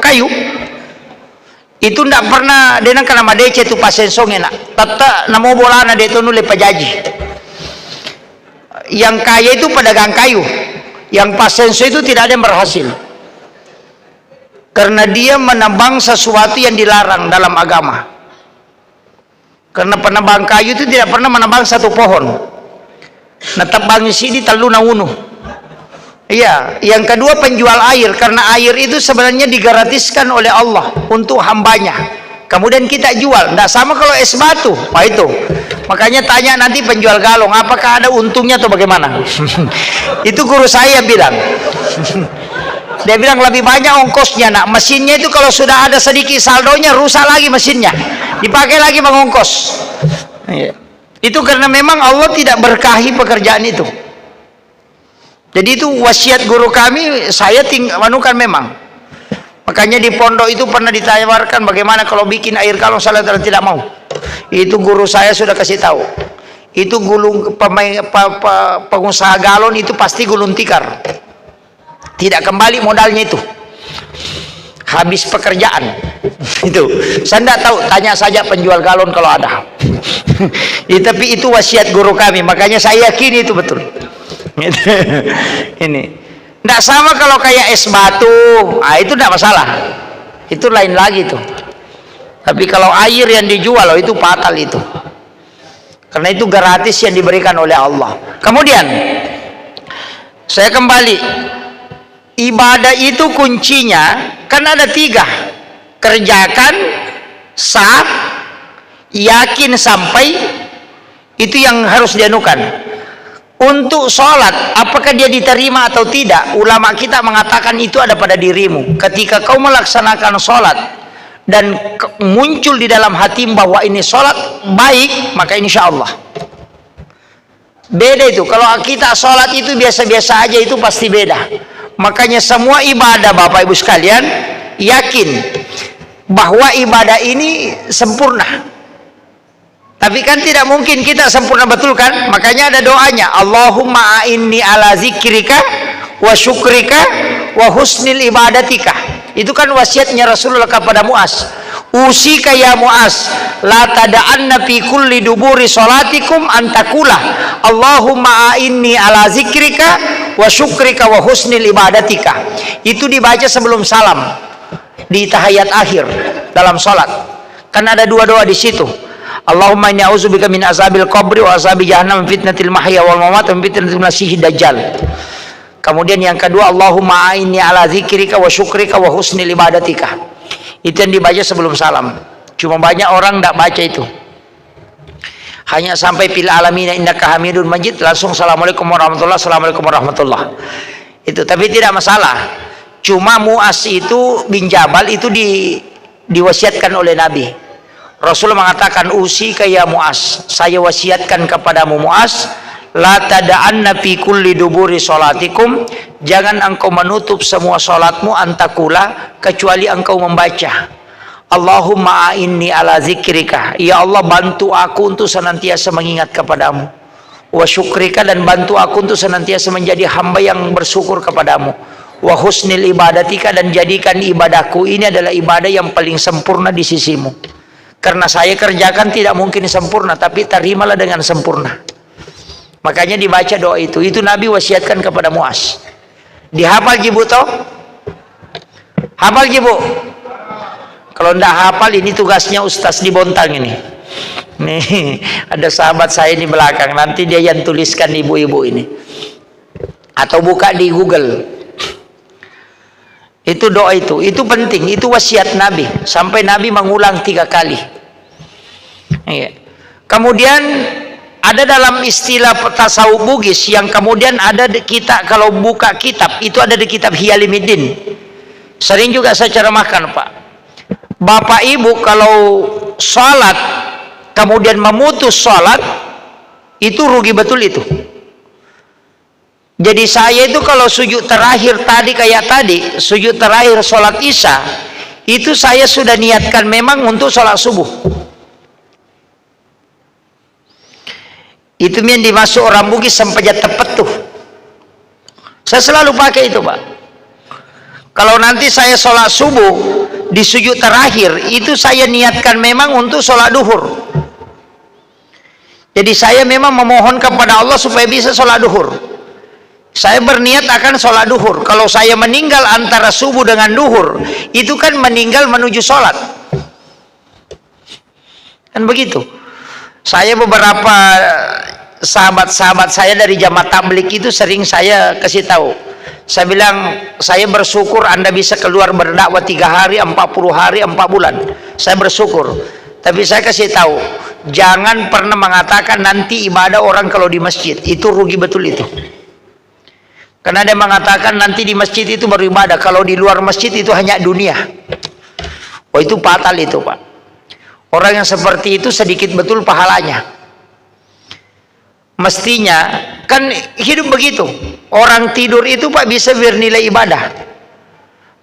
kayu. Itu tidak pernah denang nama DC tu pas senso nak. Tata namo bola na deto nule pajaji. Yang kaya itu pedagang kayu. Yang pas senso itu tidak ada yang berhasil. Karena dia menebang sesuatu yang dilarang dalam agama. Karena penebang kayu itu tidak pernah menebang satu pohon. Nah tebang sini telu nawunu. Iya. Yang kedua penjual air, karena air itu sebenarnya digratiskan oleh Allah untuk hambanya. Kemudian kita jual. Tidak sama kalau es batu. Wah itu. Makanya tanya nanti penjual galong, apakah ada untungnya atau bagaimana? Itu guru saya bilang. Dia bilang lebih banyak ongkosnya nak. Mesinnya itu kalau sudah ada sedikit saldonya rusak lagi mesinnya. Dipakai lagi mengongkos. Itu karena memang Allah tidak berkahi pekerjaan itu. Jadi itu wasiat guru kami, saya manukan memang. Makanya di pondok itu pernah ditawarkan bagaimana kalau bikin air galon, saya tidak mau. Itu guru saya sudah kasih tahu. Itu gulung pengusaha galon itu pasti gulung tikar. Tidak kembali modalnya itu. Habis pekerjaan. Itu. Saya tidak tahu, tanya saja penjual galon kalau ada. Tapi itu wasiat guru kami, makanya saya yakin itu betul. Ini tidak sama kalau kayak es batu, itu tidak masalah, itu lain lagi tuh. Tapi kalau air yang dijual itu fatal itu, karena itu gratis yang diberikan oleh Allah. Kemudian saya kembali, ibadah itu kuncinya kan ada 3: kerjakan, sah, yakin sampai, itu yang harus dianukan. Untuk sholat, apakah dia diterima atau tidak, ulama kita mengatakan itu ada pada dirimu. Ketika kau melaksanakan sholat dan muncul di dalam hatimu bahwa ini sholat baik, maka insya Allah. Beda itu, kalau kita sholat itu biasa-biasa aja, itu pasti beda. Makanya semua ibadah Bapak Ibu sekalian, yakin bahwa ibadah ini sempurna. Tapi kan tidak mungkin kita sempurna betul kan? Makanya ada doanya, Allahumma a'inni ala zikrika wa syukrika wa husnil ibadatika. Itu kan wasiatnya Rasulullah kepada Muaz. Usika ya Muaz, la tada'anna fi kulli duburi salatikum antakula Allahumma a'inni ala zikrika wa syukrika wa husnil ibadatika. Itu dibaca sebelum salam di tahiyat akhir dalam salat. Kan ada 2 doa di situ. Allahumma inni a'udzubika min azabil qabri wa azabi jahannam, fitnatil mahya wal mamat, wa fitnatil masiihid dajjal. Kemudian yang kedua, Allahumma a'inni ala zikrika wa syukrika wa husnil ibadatika. Itu yang dibaca sebelum salam. Cuma banyak orang tidak baca itu. Hanya sampai fil alamin innaka hamidun majid, langsung assalamualaikum warahmatullahi, assalamualaikum warahmatullahi. Itu tapi tidak masalah. Cuma Muaz itu bin Jabal itu diwasiatkan oleh Nabi. Rasulullah mengatakan, usika ya Muaz, saya wasiatkan kepadamu Muaz, la tada'anna fi kulli duburi salatikum, jangan engkau menutup semua salatmu antakula, kecuali engkau membaca Allahumma a'inni ala zikrika, ya Allah bantu aku untuk senantiasa mengingat kepadamu, wa syukrika, dan bantu aku untuk senantiasa menjadi hamba yang bersyukur kepadamu, wa husnil ibadatika, dan jadikan ibadahku ini adalah ibadah yang paling sempurna di sisimu. Karena saya kerjakan tidak mungkin sempurna, tapi terimalah dengan sempurna. Makanya dibaca doa itu. Itu Nabi wasiatkan kepada Muaz. Dihafal jibu toh? Hafal jibu? Kalau tidak hafal, ini tugasnya Ustaz di Bontang ini. Nih, ada sahabat saya di belakang. Nanti dia yang tuliskan ibu-ibu ini. Atau buka di Google. Itu doa itu penting, itu wasiat Nabi, sampai Nabi mengulang 3 kali. Kemudian ada dalam istilah tasawuf Bugis yang kemudian ada kita kalau buka kitab itu ada di kitab Hiyalimiddin. Sering juga saya ceramahkan Pak. Bapak Ibu kalau sholat kemudian memutus sholat, itu rugi betul itu. Jadi saya itu kalau sujud terakhir tadi kayak tadi, sujud terakhir sholat isya, itu saya sudah niatkan memang untuk sholat subuh. Itu yang dimasuk orang Bugis sampai tepat tuh. Saya selalu pakai itu, Pak. Kalau nanti saya sholat subuh di sujud terakhir, itu saya niatkan memang untuk sholat duhur. Jadi saya memang memohon kepada Allah supaya bisa sholat duhur. Saya berniat akan sholat duhur. Kalau saya meninggal antara subuh dengan duhur, itu kan meninggal menuju sholat. Kan begitu. Saya beberapa sahabat-sahabat saya dari jamaah tabligh itu sering saya kasih tahu. Saya bilang, saya bersyukur Anda bisa keluar berdakwah 3 hari, 40 hari, 4 bulan. Saya bersyukur. Tapi saya kasih tahu, jangan pernah mengatakan nanti ibadah orang kalau di masjid. Itu rugi betul itu. Karena ada yang mengatakan nanti di masjid itu baru ibadah, kalau di luar masjid itu hanya dunia. Oh, itu fatal itu, Pak. Orang yang seperti itu sedikit betul pahalanya. Mestinya kan hidup begitu. Orang tidur itu, Pak, bisa bernilai ibadah.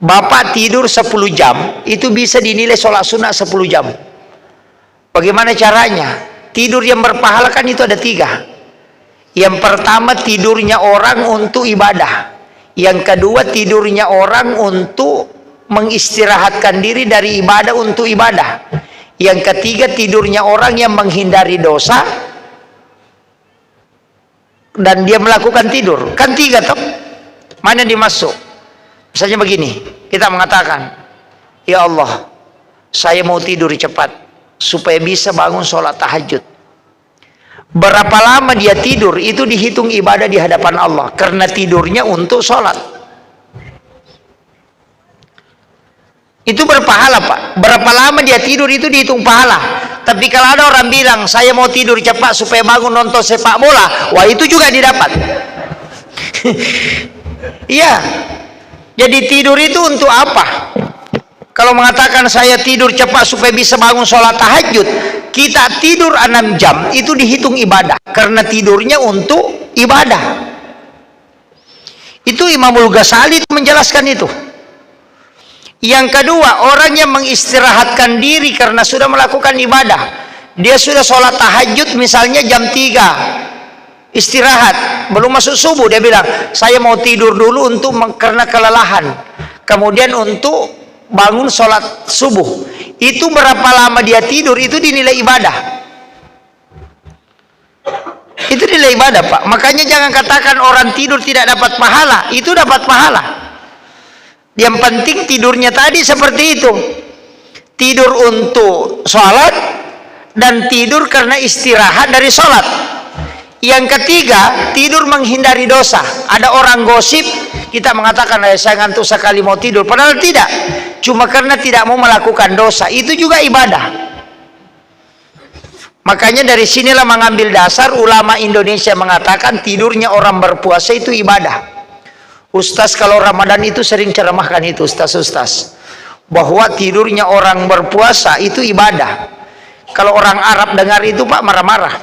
Bapak tidur 10 jam itu bisa dinilai sholat sunnah 10 jam. Bagaimana caranya? Tidur yang berpahala kan itu ada 3. Yang pertama, tidurnya orang untuk ibadah. Yang kedua, tidurnya orang untuk mengistirahatkan diri dari ibadah untuk ibadah. Yang ketiga, tidurnya orang yang menghindari dosa dan dia melakukan tidur. Kan 3 toh. Mana dimasuk? Misalnya begini, kita mengatakan, ya Allah, saya mau tidur cepat supaya bisa bangun sholat tahajud. Berapa lama dia tidur itu dihitung ibadah di hadapan Allah, karena tidurnya untuk sholat. Itu berpahala, Pak. Berapa lama dia tidur itu dihitung pahala. Tapi kalau ada orang bilang saya mau tidur cepat supaya bangun nonton sepak bola, wah itu juga didapat. Iya. Jadi tidur itu untuk apa? Kalau mengatakan saya tidur cepat supaya bisa bangun sholat tahajud, kita tidur 6 jam itu dihitung ibadah, karena tidurnya untuk ibadah. Itu Imamul Ghazali menjelaskan itu. Yang kedua, orang yang mengistirahatkan diri karena sudah melakukan ibadah. Dia sudah sholat tahajud misalnya jam 3, istirahat, belum masuk subuh, dia bilang saya mau tidur dulu untuk karena kelelahan, kemudian untuk bangun sholat subuh. Itu berapa lama dia tidur itu dinilai ibadah. Itu nilai ibadah, Pak. Makanya jangan katakan orang tidur tidak dapat pahala. Itu dapat pahala. Yang penting tidurnya tadi seperti itu. Tidur untuk sholat dan tidur karena istirahat dari sholat. Yang ketiga, tidur menghindari dosa. Ada orang gosip, kita mengatakan saya ngantuk sekali mau tidur, padahal tidak. Cuma karena tidak mau melakukan dosa. Itu juga ibadah. Makanya dari sinilah mengambil dasar ulama Indonesia mengatakan tidurnya orang berpuasa itu ibadah. Ustaz kalau Ramadan itu sering ceramahkan itu, ustaz-ustaz, bahwa tidurnya orang berpuasa itu ibadah. Kalau orang Arab dengar itu, Pak, marah-marah.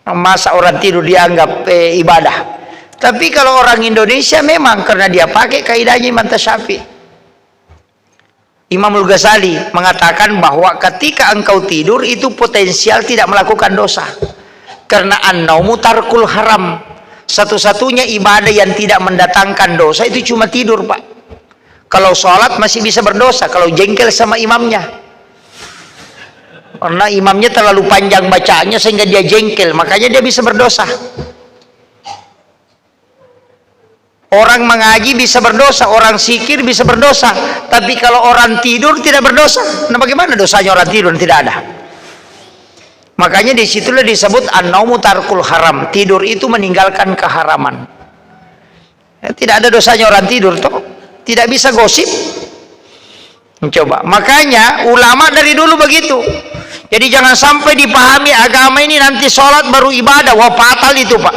Masa orang tidur dianggap ibadah. Tapi kalau orang Indonesia memang karena dia pakai kaidahnya Imam Syafi'i. Imamul Ghazali mengatakan bahwa ketika engkau tidur itu potensial tidak melakukan dosa, karena an-naumu tarkul haram. Satu-satunya ibadah yang tidak mendatangkan dosa itu cuma tidur, Pak. Kalau sholat masih bisa berdosa kalau jengkel sama imamnya, karena imamnya terlalu panjang bacaannya sehingga dia jengkel, makanya dia bisa berdosa. Orang mengaji bisa berdosa, orang zikir bisa berdosa, tapi kalau orang tidur tidak berdosa. Nah, bagaimana dosanya orang tidur tidak ada? Makanya disitulah disebut an-naumu tarkul haram. Tidur itu meninggalkan keharaman. Ya, tidak ada dosanya orang tidur, toh. Tidak bisa gosip. Coba. Makanya ulama dari dulu begitu. Jadi jangan sampai dipahami agama ini nanti sholat baru ibadah. Wah, fatal itu, Pak.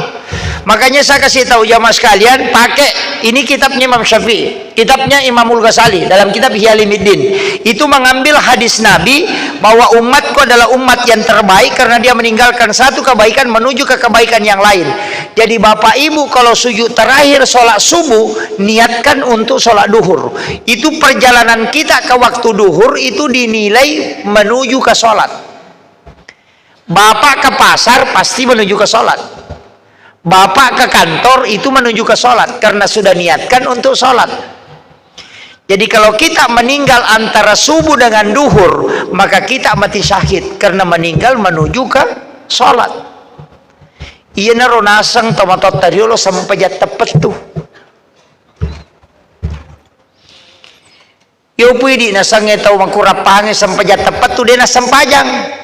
Makanya saya kasih tahu jamaah sekalian, pakai ini kitabnya Imam Syafi'i, kitabnya Imamul Ghazali dalam kitab Ihya Ulumuddin. Itu mengambil hadis Nabi bahwa umatku adalah umat yang terbaik karena dia meninggalkan satu kebaikan menuju ke kebaikan yang lain. Jadi Bapak Ibu kalau sujud terakhir sholat subuh, niatkan untuk sholat duhur. Itu perjalanan kita ke waktu duhur itu dinilai menuju ke sholat. Bapak ke pasar pasti menuju ke sholat. Bapak ke kantor itu menuju ke sholat karena sudah niatkan untuk sholat. Jadi kalau kita meninggal antara subuh dengan duhur, maka kita mati syahid karena meninggal menuju ke sholat. Iya naro nasang tomatot tariolo sampai tepet tuh. Yo pwede nasangnya tahu mangkurapange sampai tepet tuh dia nasang pajang.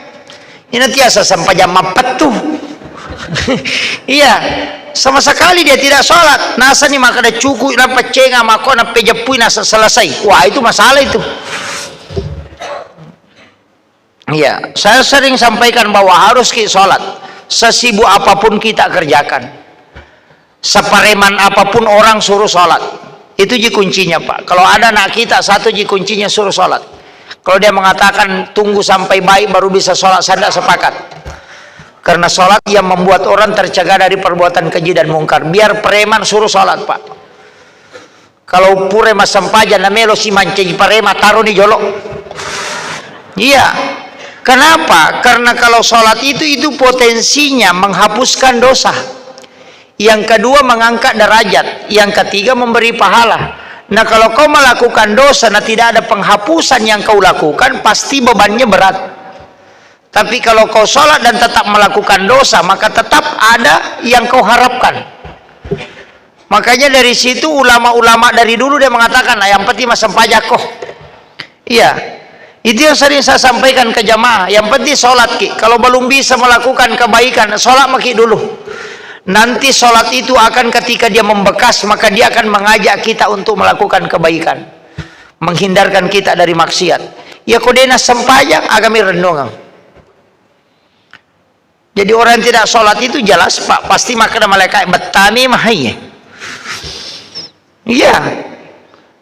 Ini tiasa sampai jam mapet tuh. Iya, sama sekali dia tidak sholat. Nasa nih maka ada cukup, nampak cenga mako nampak jepui nasa selesai. Wah itu masalah itu. Iya, saya sering sampaikan bahwa harus kita sholat. Sesibuk apapun kita kerjakan, separeman apapun orang suruh sholat. Itu ji kuncinya Pak. Kalau ada anak kita satu ji kuncinya suruh sholat. Kalau dia mengatakan tunggu sampai baik baru bisa sholat, saya tidak sepakat. Karena sholat yang membuat orang tercegah dari perbuatan keji dan mungkar. Biar preman suruh sholat Pak. Kalau pure mas sampajan namelo si mancing parema taruh di jolok. Iya. Kenapa? Karena kalau sholat itu potensinya menghapuskan dosa. Yang kedua mengangkat derajat. Yang ketiga memberi pahala. Nah kalau kau melakukan dosa, nah tidak ada penghapusan yang kau lakukan, pasti bebannya berat. Tapi kalau kau sholat dan tetap melakukan dosa, maka tetap ada yang kau harapkan. Makanya dari situ ulama-ulama dari dulu dia mengatakan, yang penting masam pajak kok. Iya, itu yang sering saya sampaikan ke jamaah. Yang penting sholat ki. Kalau belum bisa melakukan kebaikan, sholat maki dulu. Nanti sholat itu akan ketika dia membekas, maka dia akan mengajak kita untuk melakukan kebaikan, menghindarkan kita dari maksiat. Ya kodena sempajang agami renungan. Jadi orang yang tidak sholat itu jelas Pak, pasti makan malaikat betami mahainya. Iya.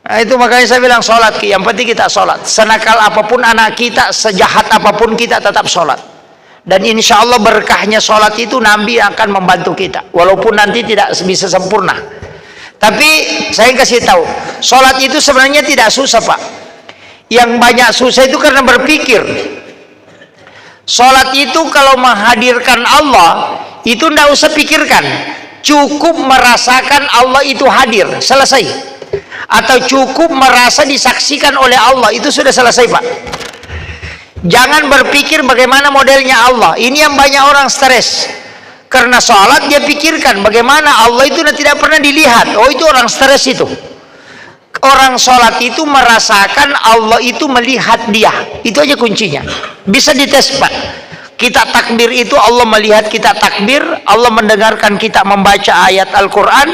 Nah, itu makanya saya bilang sholat ki. Yang penting kita sholat. Senakal apapun anak kita, sejahat apapun kita tetap sholat. Dan insya Allah berkahnya sholat itu Nabi akan membantu kita. Walaupun nanti tidak bisa sempurna. Tapi saya kasih tahu, sholat itu sebenarnya tidak susah Pak. Yang banyak susah itu karena berpikir. Sholat itu kalau menghadirkan Allah itu tidak usah pikirkan, cukup merasakan Allah itu hadir, selesai. Atau cukup merasa disaksikan oleh Allah, itu sudah selesai Pak. Jangan berpikir bagaimana modelnya Allah. Ini yang banyak orang stres. Karena sholat dia pikirkan bagaimana Allah itu tidak pernah dilihat. Oh itu orang stres itu. Orang sholat itu merasakan Allah itu melihat dia. Itu aja kuncinya. Bisa dites Pak. Kita takbir itu Allah melihat kita takbir. Allah mendengarkan kita membaca ayat Al-Quran.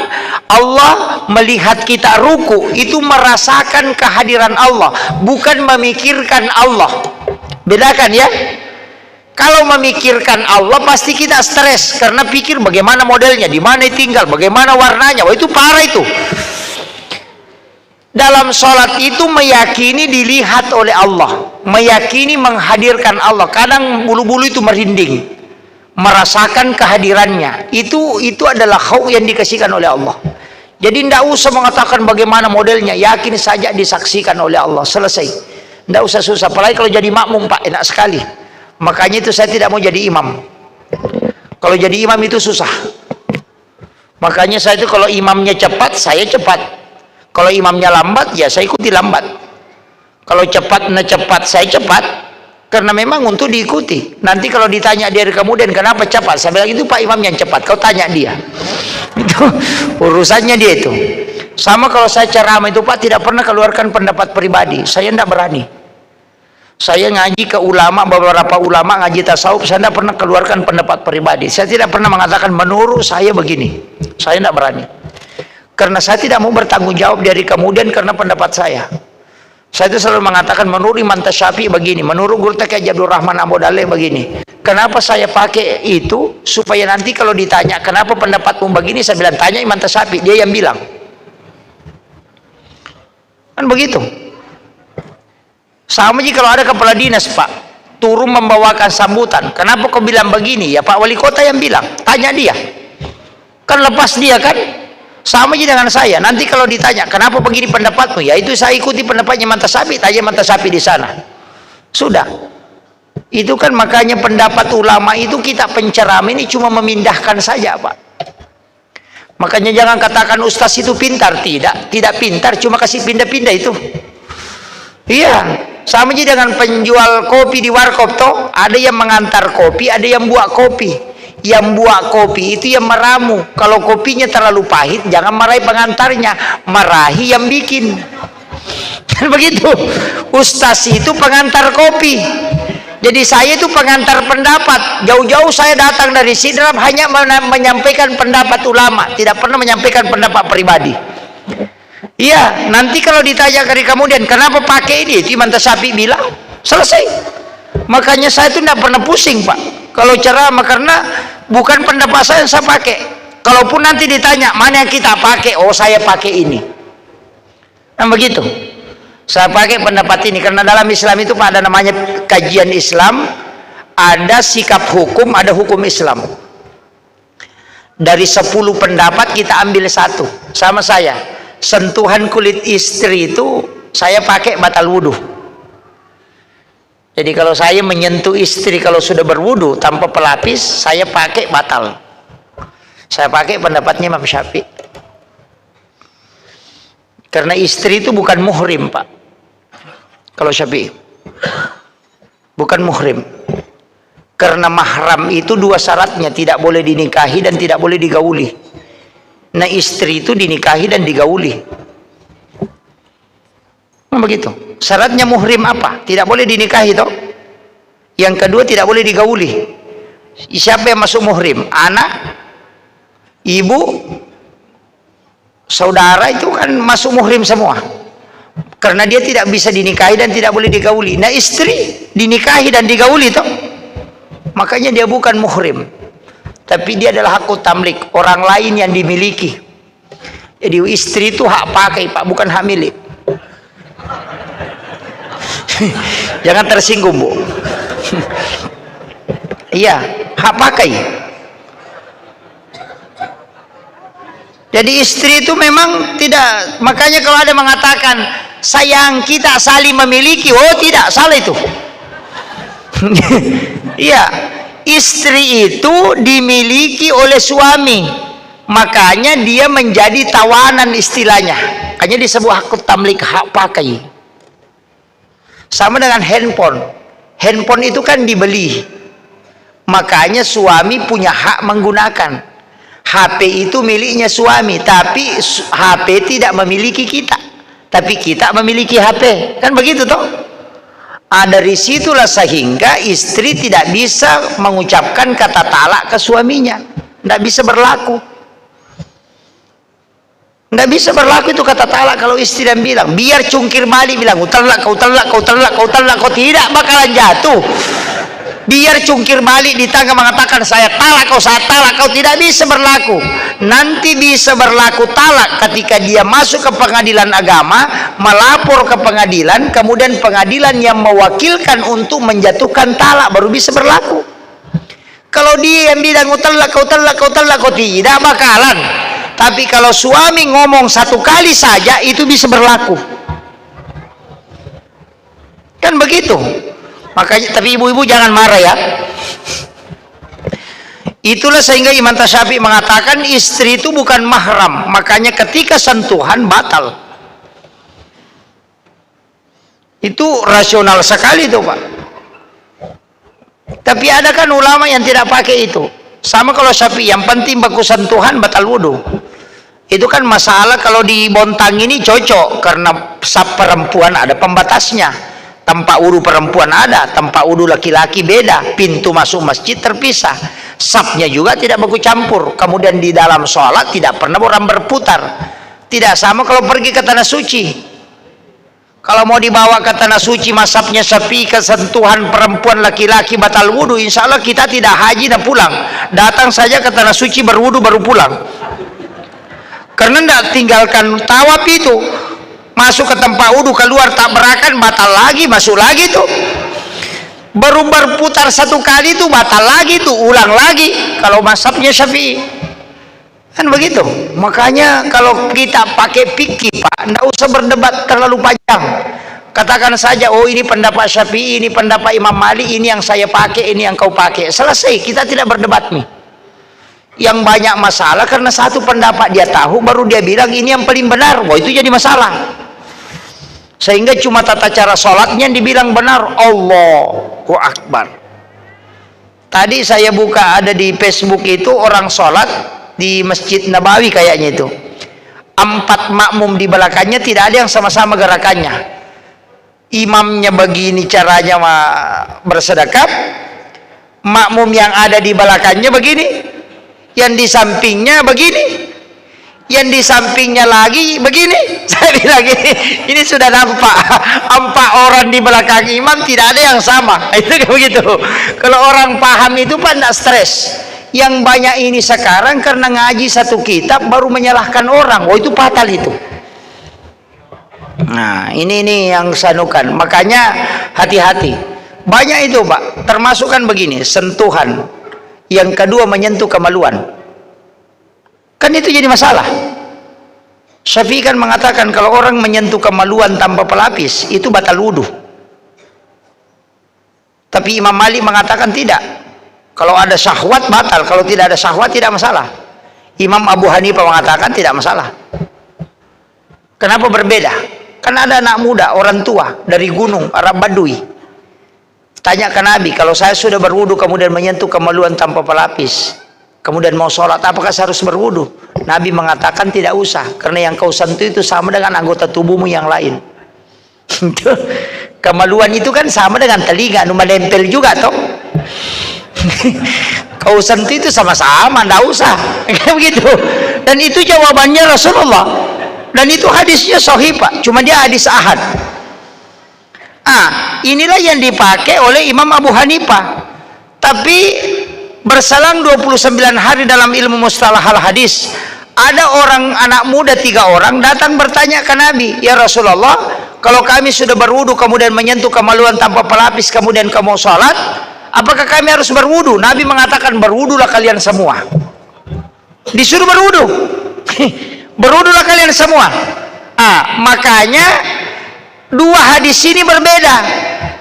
Allah melihat kita ruku. Itu merasakan kehadiran Allah, bukan memikirkan Allah. Bedakan ya. Kalau memikirkan Allah pasti kita stres. Karena pikir bagaimana modelnya, di mana tinggal, bagaimana warnanya. Wah itu parah itu. Dalam sholat itu meyakini dilihat oleh Allah, meyakini menghadirkan Allah. Kadang bulu-bulu itu merinding, merasakan kehadirannya. Itu adalah khauf yang dikasihkan oleh Allah. Jadi tidak usah mengatakan bagaimana modelnya, yakin saja disaksikan oleh Allah, selesai. Tidak usah susah. Apalagi kalau jadi makmum Pak, enak sekali. Makanya itu saya tidak mau jadi imam. Kalau jadi imam itu susah. Makanya saya itu kalau imamnya cepat, saya cepat. Kalau imamnya lambat, ya saya ikuti lambat. Kalau cepat, saya cepat. Karena memang untuk diikuti. Nanti kalau ditanya dari kemudian kenapa cepat, saya bilang itu Pak Imam yang cepat. Kau tanya dia. Itu urusannya dia itu. Sama kalau saya ceramah itu Pak tidak pernah keluarkan pendapat pribadi. Saya tidak berani. Saya ngaji ke ulama, beberapa ulama ngaji tasawuf, saya tidak pernah keluarkan pendapat pribadi. Saya tidak pernah mengatakan menurut saya begini. Saya tidak berani. Karena saya tidak mau bertanggung jawab dari kemudian karena pendapat saya. Saya itu selalu mengatakan menurut Imam Syafi'i begini, menurut Guru Taqi Abdul Rahman Abu Daleh begini. Kenapa saya pakai itu? Supaya nanti kalau ditanya kenapa pendapatmu begini, saya bilang tanya Imam Syafi'i, dia yang bilang. Kan begitu. Sama aja kalau ada kepala dinas, Pak, turun membawakan sambutan. Kenapa kau bilang begini? Ya Pak Wali Kota yang bilang. Tanya dia. Kan lepas dia kan. Sama aja dengan saya. Nanti kalau ditanya kenapa begini pendapatmu, ya itu saya ikuti pendapatnya Imam Syafi'i, tanya Imam Syafi'i di sana. Sudah. Itu kan makanya pendapat ulama itu kita penceramah ini cuma memindahkan saja, Pak. Makanya jangan katakan ustaz itu pintar, tidak pintar, cuma kasih pindah-pindah itu. Iya, sama aja dengan penjual kopi di warkop toh, ada yang mengantar kopi, ada yang buat kopi. Yang buat kopi itu yang meramu. Kalau kopinya terlalu pahit, jangan marahi pengantarnya, marahi yang bikin. Kan begitu. Ustaz itu pengantar kopi. Jadi saya itu pengantar pendapat. Jauh-jauh saya datang dari Sidrap hanya menyampaikan pendapat ulama, tidak pernah menyampaikan pendapat pribadi. Iya, nanti kalau ditanya dari kemudian kenapa pakai ini, itu Imam Syafi'i bilang, selesai. Makanya saya itu tidak pernah pusing, Pak, kalau ceramah, karena bukan pendapat saya yang saya pakai. Kalaupun nanti ditanya mana yang kita pakai, oh saya pakai ini. Nah begitu. Saya pakai pendapat ini karena dalam Islam itu Pak ada namanya kajian Islam, ada sikap hukum, ada hukum Islam. Dari 10 pendapat kita ambil satu. Sama saya, sentuhan kulit istri itu saya pakai batal wudhu. Jadi kalau saya menyentuh istri kalau sudah berwudu tanpa pelapis, saya pakai batal. Saya pakai pendapatnya Imam Syafi'i. Karena istri itu bukan muhrim, Pak. Kalau Syafi'i bukan muhrim. Karena mahram itu 2 syaratnya, tidak boleh dinikahi dan tidak boleh digauli. Nah istri itu dinikahi dan digauli. Nah, begitu. Syaratnya muhrim apa? Tidak boleh dinikahi toh. Yang kedua tidak boleh digauli. Siapa yang masuk muhrim? Anak, ibu, saudara itu kan masuk muhrim semua. Karena dia tidak bisa dinikahi dan tidak boleh digauli. Nah istri dinikahi dan digauli toh. Makanya dia bukan muhrim. Tapi dia adalah hakut tamlik, orang lain yang dimiliki. Jadi istri itu hak pakai, Pak, bukan hak milik. Jangan tersinggung, Bu. Iya, hak pakai. Jadi istri itu memang tidak, makanya kalau ada mengatakan sayang kita saling memiliki, oh tidak, salah itu. Iya, istri itu dimiliki oleh suami, makanya dia menjadi tawanan istilahnya. Makanya disebut hakut tamlik, hak pakai. Sama dengan handphone. Handphone itu kan dibeli, makanya suami punya hak menggunakan. HP itu miliknya suami, tapi HP tidak memiliki kita, tapi kita memiliki HP. Kan begitu toh? Dari situlah sehingga istri tidak bisa mengucapkan kata talak ke suaminya, tidak bisa berlaku. Nggak bisa berlaku itu kata talak kalau istri dan bilang, biar cungkir balik bilang, kau talak, kau talak, kau talak, kau talak, kau tidak bakalan jatuh. Biar cungkir balik di tangga mengatakan saya talak, kau tidak bisa berlaku. Nanti bisa berlaku talak ketika dia masuk ke pengadilan agama, melapor ke pengadilan, kemudian pengadilan yang mewakilkan untuk menjatuhkan talak baru bisa berlaku. Kalau dia yang bilang kau talak, kau talak, kau talak, kau tidak bakalan. Tapi kalau suami ngomong 1 kali saja itu bisa berlaku. Kan begitu. Makanya, tapi ibu-ibu jangan marah ya. Itulah sehingga Imam Syafi'i mengatakan istri itu bukan mahram. Makanya ketika sentuhan batal. Itu rasional sekali itu, Pak. Tapi ada kan ulama yang tidak pakai itu. Sama kalau Syafi'i, yang penting baku sentuhan batal wudu. Itu kan masalah kalau di Bontang ini cocok karena sab perempuan ada pembatasnya. Tempat wudu perempuan ada, tempat wudu laki-laki beda, pintu masuk masjid terpisah, sabnya juga tidak baku campur. Kemudian di dalam sholat tidak pernah orang berputar. Tidak sama kalau pergi ke tanah suci. Kalau mau dibawa ke tanah suci mazhabnya Syafi'i, kesentuhan perempuan laki-laki batal wudu, insya Allah kita tidak haji dan pulang, datang saja ke tanah suci berwudu baru pulang. Karena tidak tinggalkan tawaf itu, masuk ke tempat wudu, keluar tabrakan, batal lagi, masuk lagi tuh, baru berputar satu kali tuh batal lagi tuh, ulang lagi. Kalau mazhabnya Syafi'i kan begitu. Makanya kalau kita pakai fikih Pak, tidak usah berdebat terlalu panjang. Katakan saja, oh ini pendapat Syafi'i, ini pendapat Imam Malik, ini yang saya pakai, ini yang kau pakai, selesai. Kita tidak berdebat nih. Yang banyak masalah karena satu pendapat dia tahu, baru dia bilang ini yang paling benar. Wah, itu jadi masalah. Sehingga cuma tata cara sholatnya yang dibilang benar. Allahu Akbar. Tadi saya buka ada di Facebook itu orang sholat di Masjid Nabawi kayaknya itu, 4 makmum di belakangnya tidak ada yang sama-sama gerakannya. Imamnya begini caranya bersedekap, makmum yang ada di belakangnya begini, yang di sampingnya begini, yang di sampingnya lagi begini. Saya bilang ini sudah nampak 4 orang di belakang imam tidak ada yang sama. Itu begitu. Kalau orang paham itu Pak tidak stres. Yang banyak ini sekarang karena ngaji satu kitab baru menyalahkan orang. Oh itu fatal itu. Nah ini yang sanukan. Makanya hati-hati. Banyak itu Pak. Termasuk kan begini, sentuhan. Yang kedua menyentuh kemaluan. Kan itu jadi masalah. Syafi'i kan mengatakan kalau orang menyentuh kemaluan tanpa pelapis itu batal wudu. Tapi Imam Malik mengatakan tidak. Kalau ada syahwat batal, kalau tidak ada syahwat tidak masalah. Imam Abu Hanifah mengatakan tidak masalah. Kenapa berbeda? Karena ada anak muda, orang tua dari gunung Arab Badui. Tanya ke Nabi, kalau saya sudah berwudu kemudian menyentuh kemaluan tanpa pelapis, kemudian mau sholat, apakah saya harus berwudu? Nabi mengatakan tidak usah, karena yang kau sentuh itu sama dengan anggota tubuhmu yang lain. Kemaluan itu kan sama dengan telinga, menempel juga toh. Kau sentuh itu sama-sama, tidak usah. Begitu. Dan itu jawabannya Rasulullah. Dan itu hadisnya sahih Pak, cuma dia hadis ahad. Inilah yang dipakai oleh Imam Abu Hanifah. Tapi berselang 29 hari dalam ilmu mustalah al hadis, ada orang anak muda 3 orang datang bertanya ke Nabi, ya Rasulullah, kalau kami sudah berwudu kemudian menyentuh kemaluan tanpa pelapis kemudian kamu sholat, apakah kami harus berwudu? Nabi mengatakan berwudulah kalian semua. Disuruh berwudu. Berwudulah kalian semua. Makanya 2 hadis ini berbeda.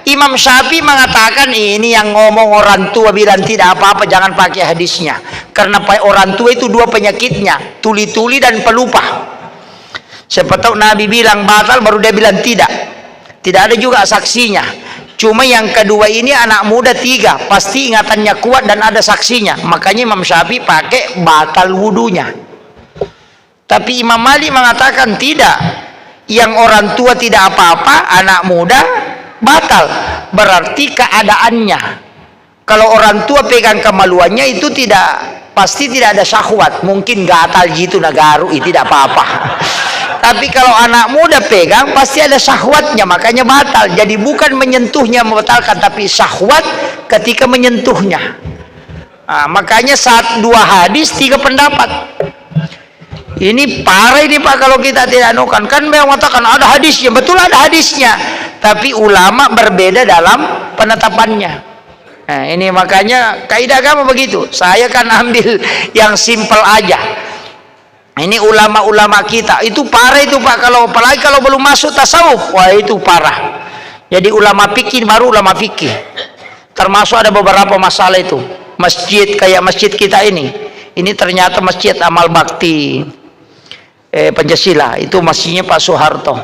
Imam Syafi'i mengatakan ini yang ngomong orang tua bilang tidak apa-apa, jangan pakai hadisnya. Karena orang tua itu 2 penyakitnya, tuli-tuli dan pelupa. Siapa tahu Nabi bilang batal baru dia bilang tidak. Tidak ada juga saksinya. Cuma yang kedua ini anak muda 3, pasti ingatannya kuat dan ada saksinya. Makanya Imam Syafi'i pakai batal wudunya. Tapi Imam Malik mengatakan tidak. Yang orang tua tidak apa-apa, anak muda batal. Berarti keadaannya. Kalau orang tua pegang kemaluannya itu pasti tidak ada syahwat. Mungkin gatal gitu nagaru, itu tidak apa-apa. Tapi kalau anak muda pegang pasti ada syahwatnya, makanya batal. Jadi bukan menyentuhnya membatalkan, tapi syahwat ketika menyentuhnya. Makanya saat 2 hadis 3 pendapat. Ini parah ini Pak kalau kita tidak anukan. Kan memang mengatakan ada hadisnya, betul ada hadisnya. Tapi ulama berbeda dalam penetapannya. Nah, ini makanya kaidah agama begitu. Saya kan ambil yang simpel aja. Ini ulama-ulama kita itu parah itu Pak, apalagi kalau belum masuk tasawuf, wah itu parah. Jadi ulama fikih baru ulama fikih. Termasuk ada beberapa masalah itu. Masjid kayak masjid kita ini ternyata masjid amal bakti Pancasila, itu masjidnya Pak Soeharto.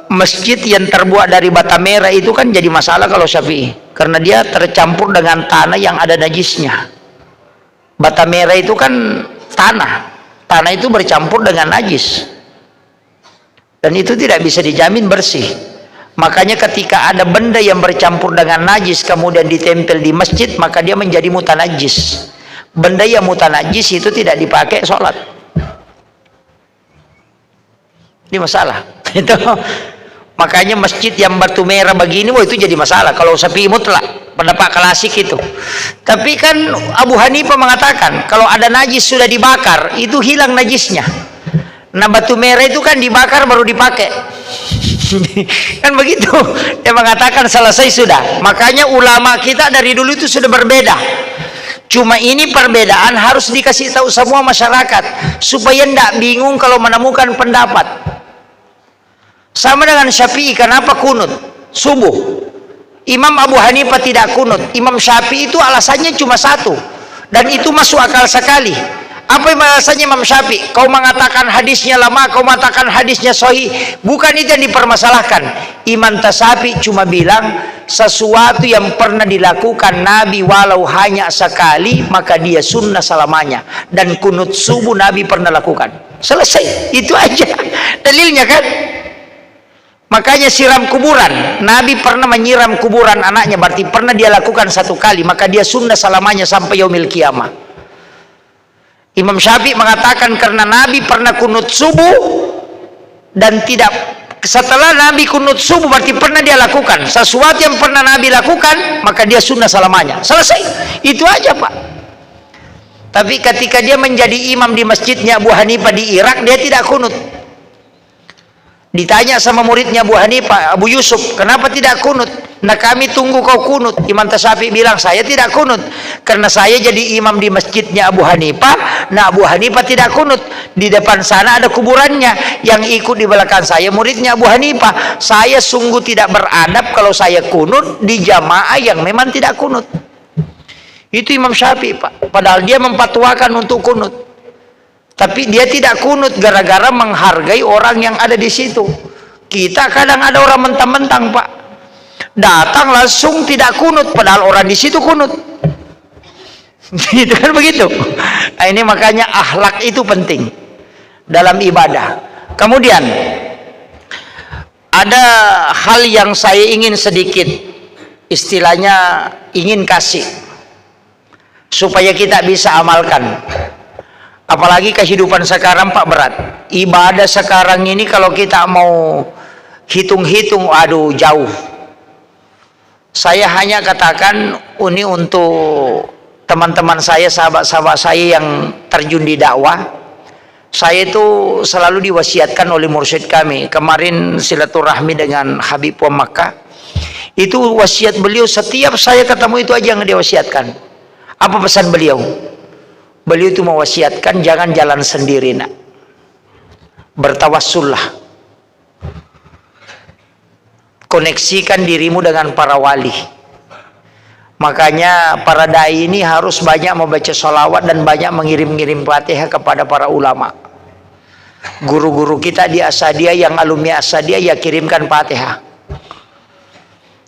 Masjid yang terbuat dari bata merah itu kan jadi masalah kalau Syafi'i, karena dia tercampur dengan tanah yang ada najisnya. Bata merah itu kan tanah itu bercampur dengan najis dan itu tidak bisa dijamin bersih. Makanya ketika ada benda yang bercampur dengan najis kemudian ditempel di masjid, maka dia menjadi mutanajis. Benda yang mutanajis itu tidak dipakai sholat. Ini masalah. Itu makanya masjid yang batu merah begini, wah itu jadi masalah kalau Syafi'i mutlak, pendapat klasik itu. Tapi kan Abu Hanifah mengatakan kalau ada najis sudah dibakar itu hilang najisnya. Nah batu merah itu kan dibakar baru dipakai. Kan begitu. Dia mengatakan selesai sudah. Makanya ulama kita dari dulu itu sudah berbeda. Cuma ini perbedaan harus dikasih tahu semua masyarakat supaya tidak bingung kalau menemukan pendapat. Sama dengan Syafi'i, kenapa kunut subuh? Imam Abu Hanifah tidak kunut. Imam Syafi'i itu alasannya cuma satu, dan itu masuk akal sekali. Apa yang alasannya Imam Syafi'i? Kau mengatakan hadisnya lama, kau mengatakan hadisnya sahih. Bukan itu yang dipermasalahkan. Imam Syafi'i cuma bilang sesuatu yang pernah dilakukan Nabi walau hanya sekali, maka dia sunnah selamanya. Dan kunut subuh Nabi pernah lakukan. Selesai, itu aja dalilnya kan. Makanya siram kuburan, Nabi pernah menyiram kuburan anaknya, berarti pernah dia lakukan satu kali, maka dia sunnah selamanya sampai yaumil kiamah. Imam Syafi'i mengatakan karena Nabi pernah kunut subuh dan tidak, setelah Nabi kunut subuh berarti pernah dia lakukan sesuatu yang pernah Nabi lakukan, maka dia sunnah selamanya. Selesai, itu aja Pak. Tapi ketika dia menjadi imam di masjidnya Abu Hanifah di Irak, dia tidak kunut. Ditanya sama muridnya Abu Hanifah, Abu Yusuf, kenapa tidak kunut? Nah kami tunggu kau kunut. Imam Syafi'i bilang, saya tidak kunut karena saya jadi imam di masjidnya Abu Hanifah. Nah Abu Hanifah tidak kunut. Di depan sana ada kuburannya, yang ikut di belakang saya muridnya Abu Hanifah. Saya sungguh tidak beradab kalau saya kunut di jamaah yang memang tidak kunut. Itu Imam Syafi'i Pak. Padahal dia memfatwakan untuk kunut. Tapi dia tidak kunut gara-gara menghargai orang yang ada di situ. Kita kadang ada orang mentang-mentang Pak, datang langsung tidak kunut, padahal orang di situ kunut. Itu kan begitu. Nah, ini makanya akhlak itu penting dalam ibadah. Kemudian ada hal yang saya ingin sedikit, istilahnya ingin kasih supaya kita bisa amalkan. Apalagi kehidupan sekarang Pak berat. Ibadah sekarang ini kalau kita mau hitung-hitung, aduh jauh. Saya hanya katakan ini untuk teman-teman saya, sahabat-sahabat saya yang terjun di dakwah. Saya itu selalu diwasiatkan oleh mursyid kami. Kemarin silaturahmi dengan Habib Wa Makkah. Itu wasiat beliau, setiap saya ketemu itu aja yang dia wasiatkan. Apa pesan beliau? Beliau itu mewasiatkan jangan jalan sendiri nak, bertawassullah, koneksikan dirimu dengan para wali. Makanya para dai ini harus banyak membaca sholawat dan banyak mengirim-ngirim Fatihah kepada para ulama. Guru-guru kita di Asadiyah yang alumni Asadiyah ya kirimkan Fatihah,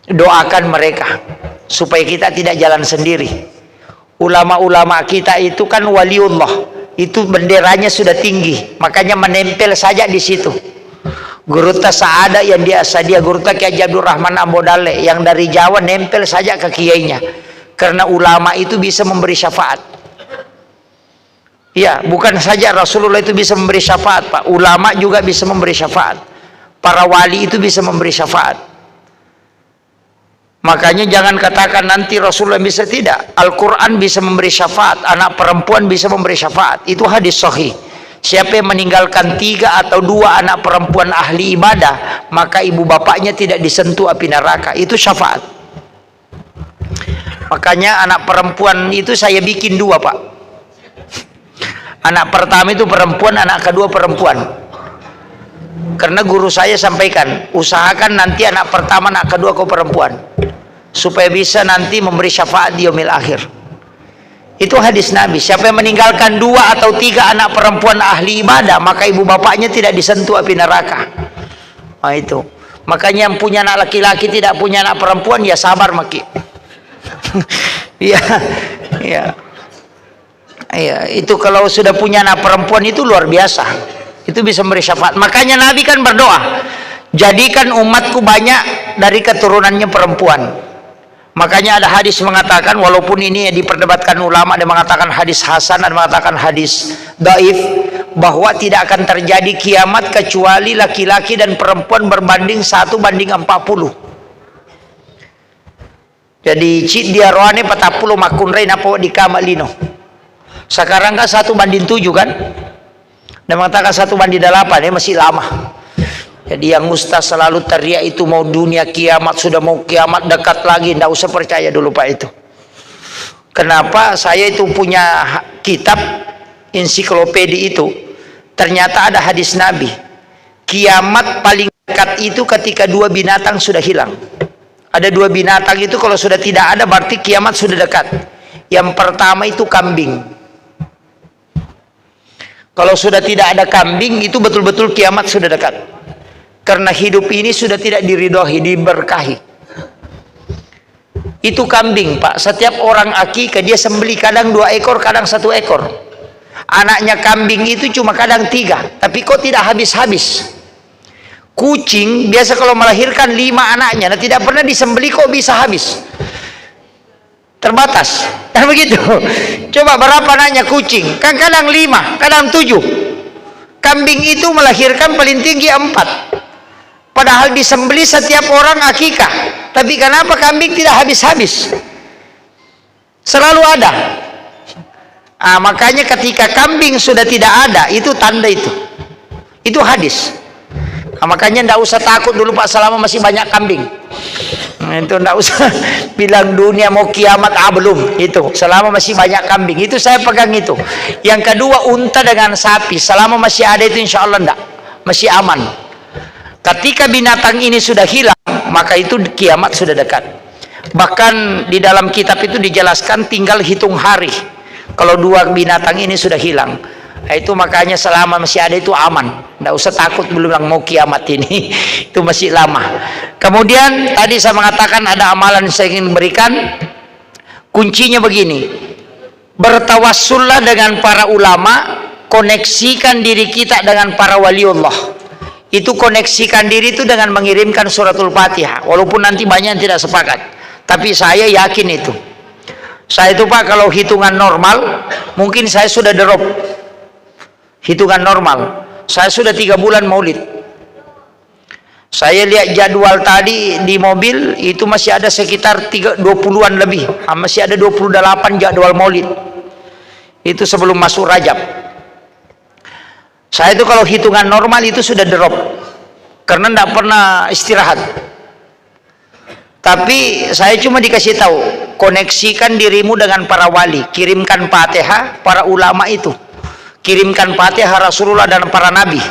doakan mereka supaya kita tidak jalan sendiri. Ulama-ulama kita itu kan waliullah, itu benderanya sudah tinggi, makanya menempel saja di situ. Guru Tasa'ada yang di Asadiyah, Guru Kiai Abdul Rahman Ambodale yang dari Jawa nempel saja ke kiainya, karena ulama itu bisa memberi syafaat. Ya, bukan saja Rasulullah itu bisa memberi syafaat Pak, ulama juga bisa memberi syafaat, para wali itu bisa memberi syafaat. Makanya jangan katakan nanti Rasulullah bisa, tidak. Al-Quran bisa memberi syafaat, anak perempuan bisa memberi syafaat. Itu hadis sahih. Siapa yang meninggalkan 3 atau 2 anak perempuan ahli ibadah, maka ibu bapaknya tidak disentuh api neraka. Itu syafaat. Makanya anak perempuan itu saya bikin 2 Pak. Anak pertama itu perempuan, anak kedua perempuan. Karena guru saya sampaikan, usahakan nanti anak pertama, anak kedua kau perempuan, supaya bisa nanti memberi syafaat di yaumil akhir. Itu hadis Nabi. Siapa yang meninggalkan 2 atau 3 anak perempuan ahli ibadah, maka ibu bapaknya tidak disentuh api neraka. Nah itu. Makanya yang punya anak laki-laki tidak punya anak perempuan, ya sabar maki. Iya, iya, iya. Itu kalau sudah punya anak perempuan itu luar biasa. Itu bisa memberi syafaat. Makanya Nabi kan berdoa, jadikan umatku banyak dari keturunannya perempuan. Makanya ada hadis mengatakan, walaupun ini diperdebatkan ulama, ada mengatakan hadis hasan, ada mengatakan hadis dhaif, bahwa tidak akan terjadi kiamat kecuali laki-laki dan perempuan berbanding 1:40. Jadi cik dia rohani 40 makun rein apa di kamalino. Sekarang kan 1:7 kan? Dan mengatakan 1:8 masih lama. Jadi yang ustaz selalu teriak itu mau dunia kiamat, sudah mau kiamat dekat lagi, tidak usah percaya dulu Pak itu. Kenapa? Saya itu punya kitab ensiklopedi itu, ternyata ada hadis Nabi, kiamat paling dekat itu ketika 2 binatang sudah hilang. Ada 2 binatang itu kalau sudah tidak ada berarti kiamat sudah dekat. Yang pertama itu kambing. Kalau sudah tidak ada kambing itu betul-betul kiamat sudah dekat. Karena hidup ini sudah tidak diridhoi, diberkahi. Itu kambing Pak, setiap orang akikah dia sembelih kadang 2 ekor, kadang 1 ekor. Anaknya kambing itu cuma kadang 3, tapi kok tidak habis-habis. Kucing biasa kalau melahirkan 5 anaknya, nah tidak pernah disembelih kok bisa habis. Terbatas, kan begitu. Coba berapa anaknya kucing? Kan kadang 5, kadang 7. Kambing itu melahirkan paling tinggi 4. Padahal disembelih setiap orang akikah. Tapi kenapa kambing tidak habis-habis? Selalu ada. Makanya ketika kambing sudah tidak ada, itu tanda itu. Itu hadis. Makanya tidak usah takut dulu Pak selama masih banyak kambing. Itu tidak usah bilang dunia mau kiamat, belum. Itu selama masih banyak kambing, itu saya pegang itu. Yang kedua unta dengan sapi, selama masih ada itu insya Allah tidak, masih aman. Ketika binatang ini sudah hilang, maka itu kiamat sudah dekat. Bahkan di dalam kitab itu dijelaskan tinggal hitung hari kalau 2 binatang ini sudah hilang. Itu makanya selama masih ada itu aman, tidak usah takut belum mau kiamat ini. Itu masih lama. Kemudian tadi saya mengatakan ada amalan saya ingin berikan. Kuncinya begini, bertawassullah dengan para ulama, koneksikan diri kita dengan para waliullah. Itu koneksikan diri itu dengan mengirimkan suratul Fatihah. Walaupun nanti banyak yang tidak sepakat, tapi saya yakin itu. Saya itu Pak kalau hitungan normal mungkin saya sudah drop. Hitungan normal saya sudah 3 bulan maulid. Saya lihat jadwal tadi di mobil itu masih ada sekitar 20-an lebih, masih ada 28 jadwal maulid. Itu sebelum masuk Rajab. Saya itu kalau hitungan normal itu sudah drop karena tidak pernah istirahat. Tapi saya cuma dikasih tahu, koneksikan dirimu dengan para wali, kirimkan Fatihah para ulama itu, kirimkan Fatihah Rasulullah dan para nabi.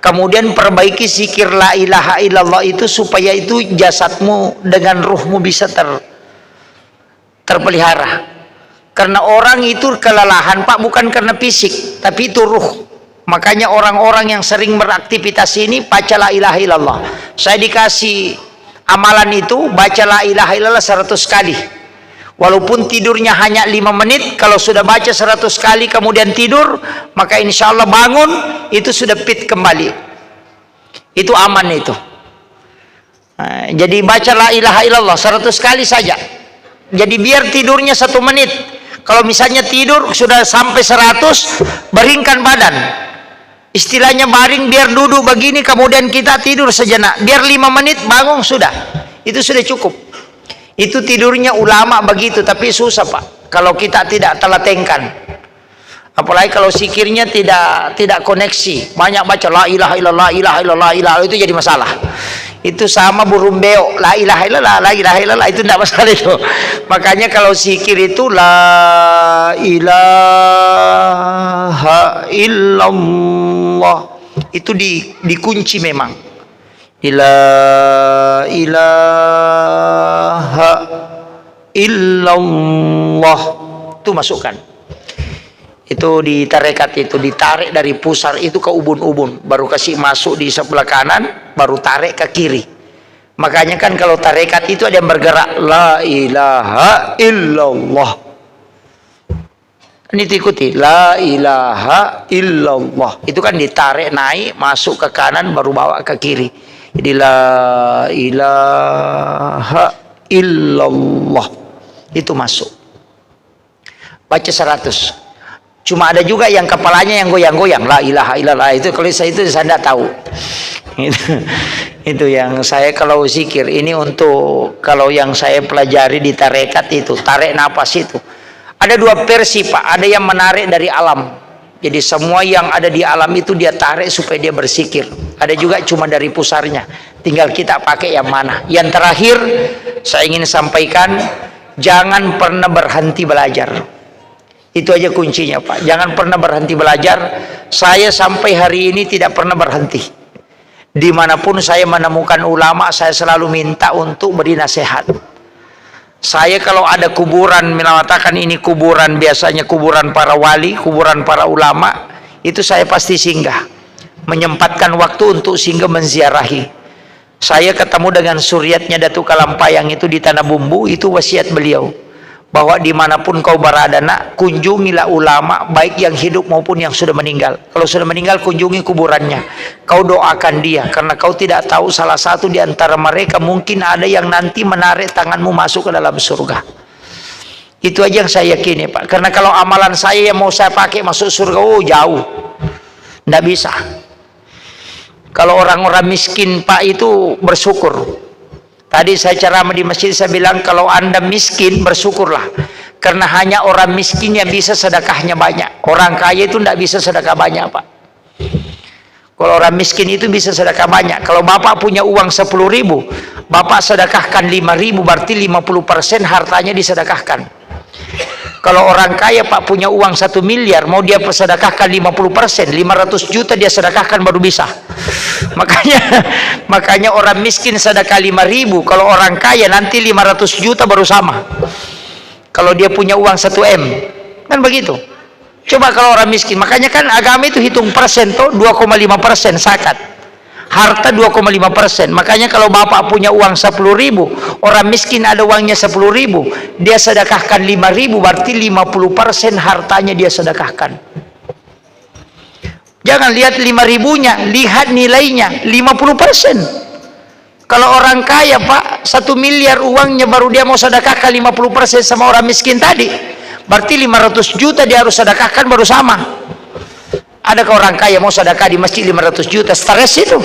Kemudian perbaiki zikir la ilaha illallah itu supaya itu jasadmu dengan ruhmu bisa terpelihara. Karena orang itu kelelahan Pak bukan karena fisik, tapi itu ruh. Makanya orang-orang yang sering beraktivitas ini baca la ilaha illallah. Saya dikasih amalan itu baca la ilaha illallah 100 kali. Walaupun tidurnya hanya 5 menit, kalau sudah baca 100 kali kemudian tidur, maka insya Allah bangun itu sudah fit kembali. Itu aman itu. Jadi baca la ilaha illallah 100 kali saja. Jadi biar tidurnya 1 menit. Kalau misalnya tidur sudah sampai 100, baringkan badan. Istilahnya baring biar duduk begini, kemudian kita tidur sejenak. Biar 5 menit bangun sudah. Itu sudah cukup. Itu tidurnya ulama begitu, tapi susah Pak kalau kita tidak telatenkan. Apalagi kalau zikirnya tidak koneksi, banyak baca la ilaha illallah, ilaha illallah, ilaha, itu jadi masalah. Itu sama burung beo, la ilaha illallah, la ilaha illallah, itu tidak masalah itu. Makanya kalau zikir itu la ilaha illallah itu dikunci memang. La ilaha illallah itu masukkan. Itu di tarekat itu ditarik dari pusar itu ke ubun-ubun, baru kasih masuk di sebelah kanan, baru tarik ke kiri. Makanya kan kalau tarekat itu ada yang bergerak la ilaha illallah. Ini diikuti la ilaha illallah. Itu kan ditarik naik masuk ke kanan baru bawa ke kiri. Jadi la ilaha illallah itu masuk. Baca 100. Cuma ada juga yang kepalanya yang goyang-goyang, la ilaha illallah, itu kalau saya itu saya tidak tahu. Itu yang saya kalau zikir ini untuk kalau yang saya pelajari di tarekat itu, tarik napas itu. Ada dua versi Pak, ada yang menarik dari alam. Jadi semua yang ada di alam itu dia tarik supaya dia bersikir. Ada juga cuma dari pusarnya. Tinggal kita pakai yang mana. Yang terakhir saya ingin sampaikan, jangan pernah berhenti belajar. Itu aja kuncinya Pak, jangan pernah berhenti belajar. Saya sampai hari ini tidak pernah berhenti. Dimanapun saya menemukan ulama, saya selalu minta untuk beri nasihat. Saya kalau ada kuburan, mengatakan ini kuburan, biasanya kuburan para wali, kuburan para ulama, itu saya pasti singgah, menyempatkan waktu untuk singgah menziarahi. Saya ketemu dengan suryatnya Datuk Kalampayang itu di Tanah Bumbu, itu wasiat beliau, bahwa dimanapun kau berada nak, kunjungilah ulama baik yang hidup maupun yang sudah meninggal. Kalau sudah meninggal kunjungi kuburannya, kau doakan dia, karena kau tidak tahu salah satu di antara mereka mungkin ada yang nanti menarik tanganmu masuk ke dalam surga. Itu aja yang saya yakini Pak, karena kalau amalan saya yang mau saya pakai masuk surga, oh jauh, tidak bisa. Kalau orang-orang miskin Pak itu bersyukur. Tadi saya ceramah di masjid, saya bilang kalau Anda miskin bersyukurlah, karena hanya orang miskin yang bisa sedekahnya banyak. Orang kaya itu tidak bisa sedekah banyak Pak. Kalau orang miskin itu bisa sedekah banyak. Kalau Bapak punya uang 10.000, Bapak sedekahkan 5.000, berarti 50% hartanya disedekahkan. Kalau orang kaya Pak punya uang 1 miliar, mau dia sedekahkan 50%, 500 juta dia sedekahkan baru bisa. Makanya orang miskin sedekah 5.000, kalau orang kaya nanti 500 juta baru sama. Kalau dia punya uang 1 M, kan begitu. Coba kalau orang miskin, makanya kan agama itu hitung persen tuh, 2,5% zakat. Harta 2,5%. Makanya kalau Bapak punya uang 10.000, orang miskin ada uangnya 10.000, dia sedekahkan 5.000, berarti 50% hartanya dia sedekahkan. Jangan lihat 5.000-nya, lihat nilainya 50%. Kalau orang kaya Pak 1 miliar uangnya, baru dia mau sedekahkan 50% sama orang miskin tadi, berarti 500 juta dia harus sedekahkan baru sama. Adakah orang kaya mau sedekah di masjid 500 juta? Stres itu.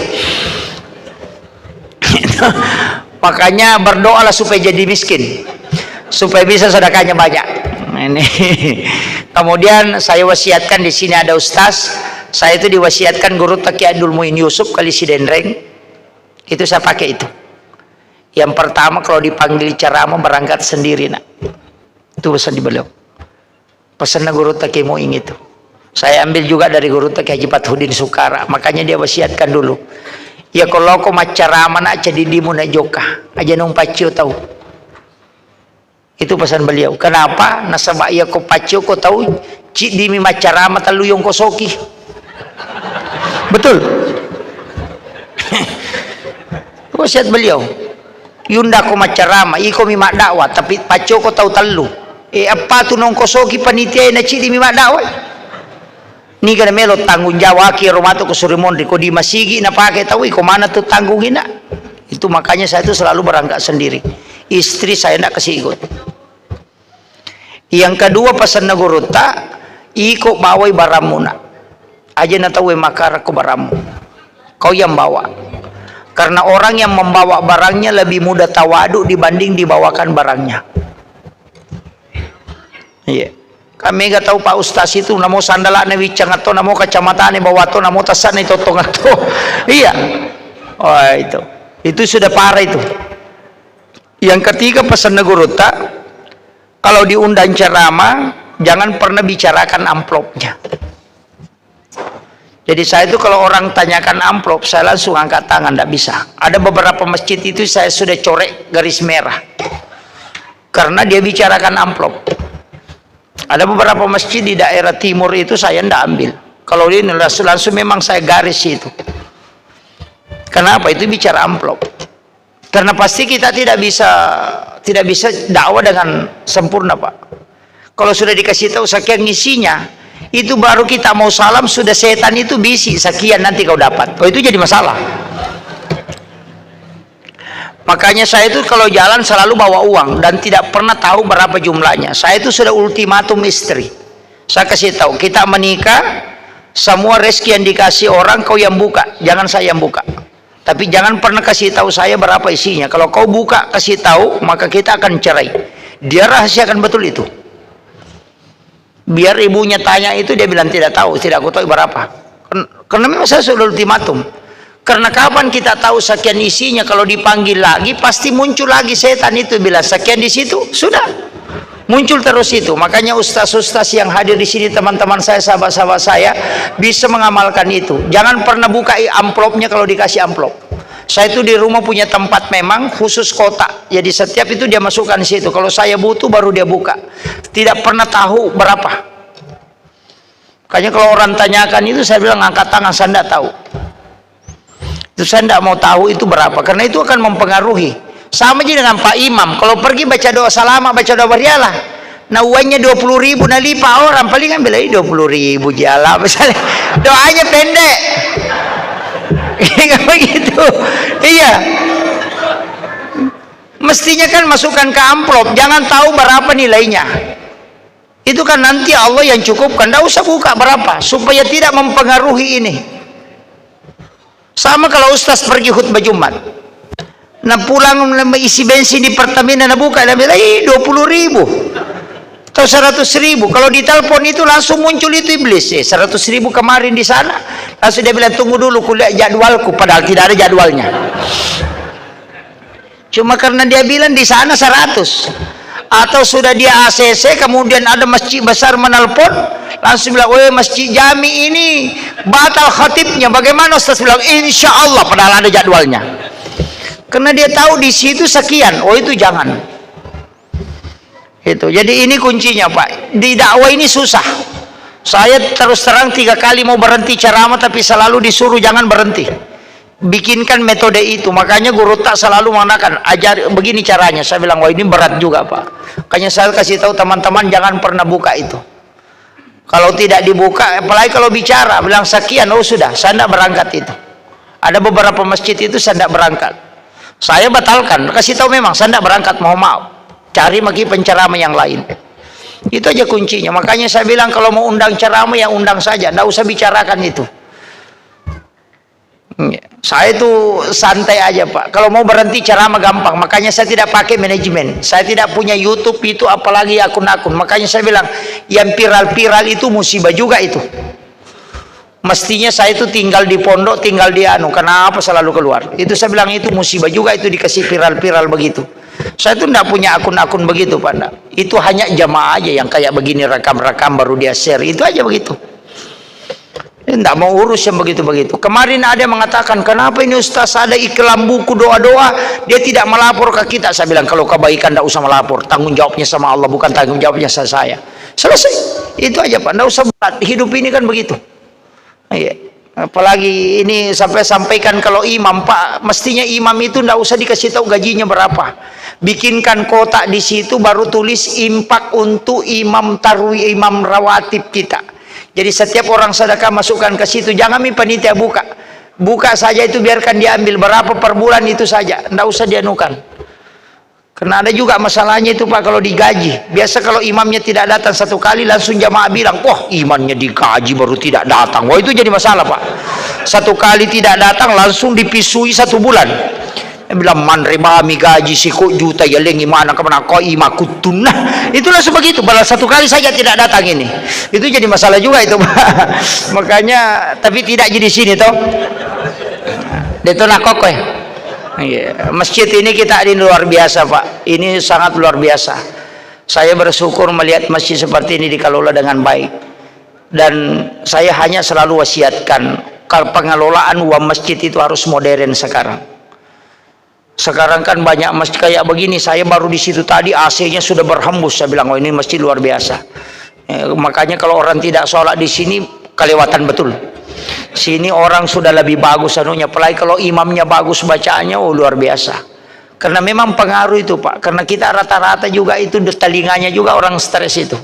Makanya berdoalah supaya jadi miskin, supaya bisa sedekahnya banyak. Ini. Kemudian saya wasiatkan, di sini ada ustaz, saya itu diwasiatkan Guru Taqi Abdul Muin Yusuf kali Sidenreng. Itu saya pakai itu. Yang pertama kalau dipanggil ceramah berangkat sendiri nak. Itu pesan di beliau. Pesan Guru Taqi Muin itu. Saya ambil juga dari Guru Taqi Haji Fathudin Sukara, makanya dia wasiatkan dulu. Ya kalau kau macarama nak jadi dimu nak joka, aja nung pacio tahu. Itu pesan beliau. Kenapa? Nasabak ya kau pacio kau tahu, cik dimi macarama talu yang kosoki. Betul. Wasiat beliau. Yunda kau macarama, iko mi mak dakwah, tapi pacio kau tahu talu. Apa tu nung kosoki panitia na cik dimi mak dakwah? Ni kan melot tanggung jawab ki romato ke Surimondri, kok di masigi na pakai tahu iko mana tuh tanggungin nak. Itu makanya saya itu selalu berangkat sendiri. Istri saya nak kasih ikut. Yang kedua pesan Guru tak iko bawai baramu nak. Aja na tahu makar ko baramu. Kau yang bawa. Karena orang yang membawa barangnya lebih mudah tawadu dibanding dibawakan barangnya. Iya. Kami gak tahu Pak Ustaz itu namo sandala ne wicang atau namo kacamata ne bawa atau namo tasan ne totong atau iya. Oh itu sudah parah itu. Yang ketiga pesan Guru tak, kalau diundang ceramah jangan pernah bicarakan amplopnya. Jadi saya itu kalau orang tanyakan amplop, saya langsung angkat tangan, tidak bisa. Ada beberapa masjid itu saya sudah corek garis merah karena dia bicarakan amplop. Ada beberapa masjid di daerah timur itu saya tidak ambil. Kalau ini langsung memang saya garis itu. Kenapa? Itu bicara amplop. Karena pasti kita tidak bisa dakwah dengan sempurna Pak. Kalau sudah dikasih tahu sekian ngisinya, itu baru kita mau salam sudah setan itu bisi sekian nanti kau dapat. Oh itu jadi masalah. Makanya saya itu kalau jalan selalu bawa uang dan tidak pernah tahu berapa jumlahnya. Saya itu sudah ultimatum istri. Saya kasih tahu, kita menikah, semua rezeki yang dikasih orang kau yang buka, jangan saya yang buka. Tapi jangan pernah kasih tahu saya berapa isinya. Kalau kau buka kasih tahu, maka kita akan cerai. Dia rahasiakan betul itu. Biar ibunya tanya itu, dia bilang tidak tahu, tidak aku tahu berapa. Karena memang saya sudah ultimatum. Karena kapan kita tahu sekian isinya, kalau dipanggil lagi pasti muncul lagi setan itu bilang sekian di situ, sudah. Muncul terus itu. Makanya ustaz-ustaz yang hadir di sini, teman-teman saya, sahabat-sahabat saya, bisa mengamalkan itu. Jangan pernah buka amplopnya kalau dikasih amplop. Saya itu di rumah punya tempat memang khusus kotak. Jadi setiap itu dia masukkan di situ. Kalau saya butuh baru dia buka. Tidak pernah tahu berapa. Makanya kalau orang tanyakan itu, saya bilang angkat tangan, saya tidak tahu. Itu saya tidak mau tahu itu berapa. Karena itu akan mempengaruhi. Sama aja dengan Pak Imam, kalau pergi baca doa salama, baca doa berialah, nah uangnya 20.000, nah lipat orang paling ambil aja 20.000 jala misalnya, doanya pendek. Nggak begitu, iya. Mestinya kan masukkan ke amplop, jangan tahu berapa nilainya. Itu kan nanti Allah yang cukupkan, tidak usah buka berapa, supaya tidak mempengaruhi ini. Sama kalau ustaz pergi khutbah Jumat, nah pulang isi bensin di Pertamina, nah buka, nah bilang 20.000 atau 100.000. Kalau ditelepon itu langsung muncul itu iblis, 100.000 kemarin di sana. Langsung dia bilang tunggu dulu kuliah jadwalku, padahal tidak ada jadwalnya. Cuma karena dia bilang di sana 100. Atau sudah dia ACC, kemudian ada masjid besar menelpon, langsung bilang, "Woi, masjid Jami ini batal khatibnya, bagaimana Ustaz?" Bilang, "Insya Allah," padahal ada jadwalnya. Karena dia tahu di situ sekian, oh itu jangan. Itu. Jadi ini kuncinya Pak. Di dakwah ini susah. Saya terus terang 3 kali mau berhenti ceramah, tapi selalu disuruh jangan berhenti. Bikinkan metode itu. Makanya guru tak selalu mengatakan ajar begini caranya. Saya bilang, wah ini berat juga Pak. Makanya saya kasih tahu teman-teman jangan pernah buka itu. Kalau tidak dibuka, apalagi kalau bicara bilang sekian, oh sudah, saya tidak berangkat itu. Ada beberapa masjid itu saya tidak berangkat. Saya batalkan, kasih tahu memang saya tidak berangkat, mohon maaf, cari lagi penceramah yang lain. Itu aja kuncinya. Makanya saya bilang kalau mau undang ceramah ya undang saja, tidak usah bicarakan itu. Saya itu santai aja Pak. Kalau mau berhenti ceramah gampang. Makanya saya tidak pakai manajemen, saya tidak punya YouTube itu, apalagi akun-akun. Makanya saya bilang yang viral-viral itu musibah juga itu. Mestinya saya itu tinggal di pondok, tinggal di anu, kenapa selalu keluar? Itu saya bilang itu musibah juga itu dikasih viral-viral begitu. Saya itu tidak punya akun-akun begitu Pak. Itu hanya jamaah aja yang kayak begini rekam-rekam baru dia share, itu aja begitu. Tidak mau urus yang begitu-begitu. Kemarin ada yang mengatakan, kenapa ini Ustaz ada iklan buku doa-doa, dia tidak melapor ke kita. Saya bilang kalau kebaikan tidak usah melapor, tanggung jawabnya sama Allah, bukan tanggung jawabnya saya. Selesai, itu aja Pak, tidak usah berat. Hidup ini kan begitu. Ya. Apalagi ini sampai sampaikan kalau imam Pak, mestinya imam itu tidak usah dikasih tahu gajinya berapa. Bikinkan kotak di situ, baru tulis impak untuk imam tarwih, imam rawatib kita. Jadi setiap orang sedekah masukkan ke situ, jangan panitia buka saja itu, biarkan dia ambil berapa per bulan itu saja, tidak usah dianukan. Karena ada juga masalahnya itu Pak, kalau digaji. Biasa kalau imamnya tidak datang 1 kali, langsung jamaah bilang, wah imamnya digaji baru tidak datang. Wah itu jadi masalah Pak. 1 kali tidak datang langsung dipisui 1 bulan. Dia bilang, man rebami gaji siku juta ya lengi mana kemana kau imakutun. Nah itulah sebegitu, balas 1 kali saja tidak datang ini. Itu jadi masalah juga itu Pak. Makanya, tapi tidak jadi sini toh. Itu nak kokoh. Ya, masjid ini kita ini luar biasa Pak, ini sangat luar biasa. Saya bersyukur melihat masjid seperti ini dikelola dengan baik. Dan saya hanya selalu wasiatkan, kalau pengelolaan uang masjid itu harus modern sekarang. Sekarang kan banyak masjid kayak begini, saya baru di situ tadi AC-nya sudah berhembus. Saya bilang, oh ini masjid luar biasa. Makanya kalau orang tidak sholat di sini kelewatan betul. Sini orang sudah lebih bagus anunya, apalagi kalau imamnya bagus bacaannya, oh luar biasa. karena memang pengaruh itu Pak, karena kita rata-rata juga itu telinganya juga orang stres itu.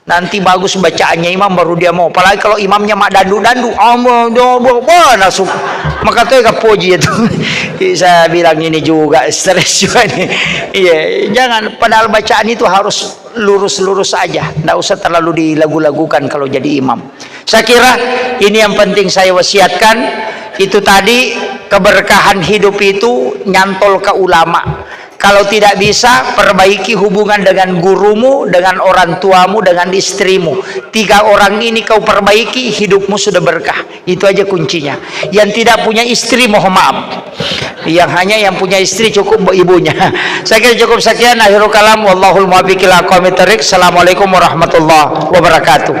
Nanti bagus bacaannya imam baru dia mau, apalagi kalau imamnya mak dandu-dandu, langsung maka tuh kapoji itu. Saya bilang ini juga stres juga nih. Iya, jangan, padahal bacaan itu harus lurus-lurus aja, nggak usah terlalu dilagu-lagukan kalau jadi imam. Saya kira ini yang penting saya wasiatkan. Itu tadi keberkahan hidup itu nyantol ke ulama. Kalau tidak bisa, perbaiki hubungan dengan gurumu, dengan orang tuamu, dengan istrimu. 3 orang ini kau perbaiki, hidupmu sudah berkah. Itu aja kuncinya. Yang tidak punya istri, mohon maaf. Yang punya istri cukup ibunya. Saya kira cukup sekian. Akhirul kalam. Wallahul muwaffiq ila aqwamit thoriq. Assalamualaikum warahmatullahi wabarakatuh.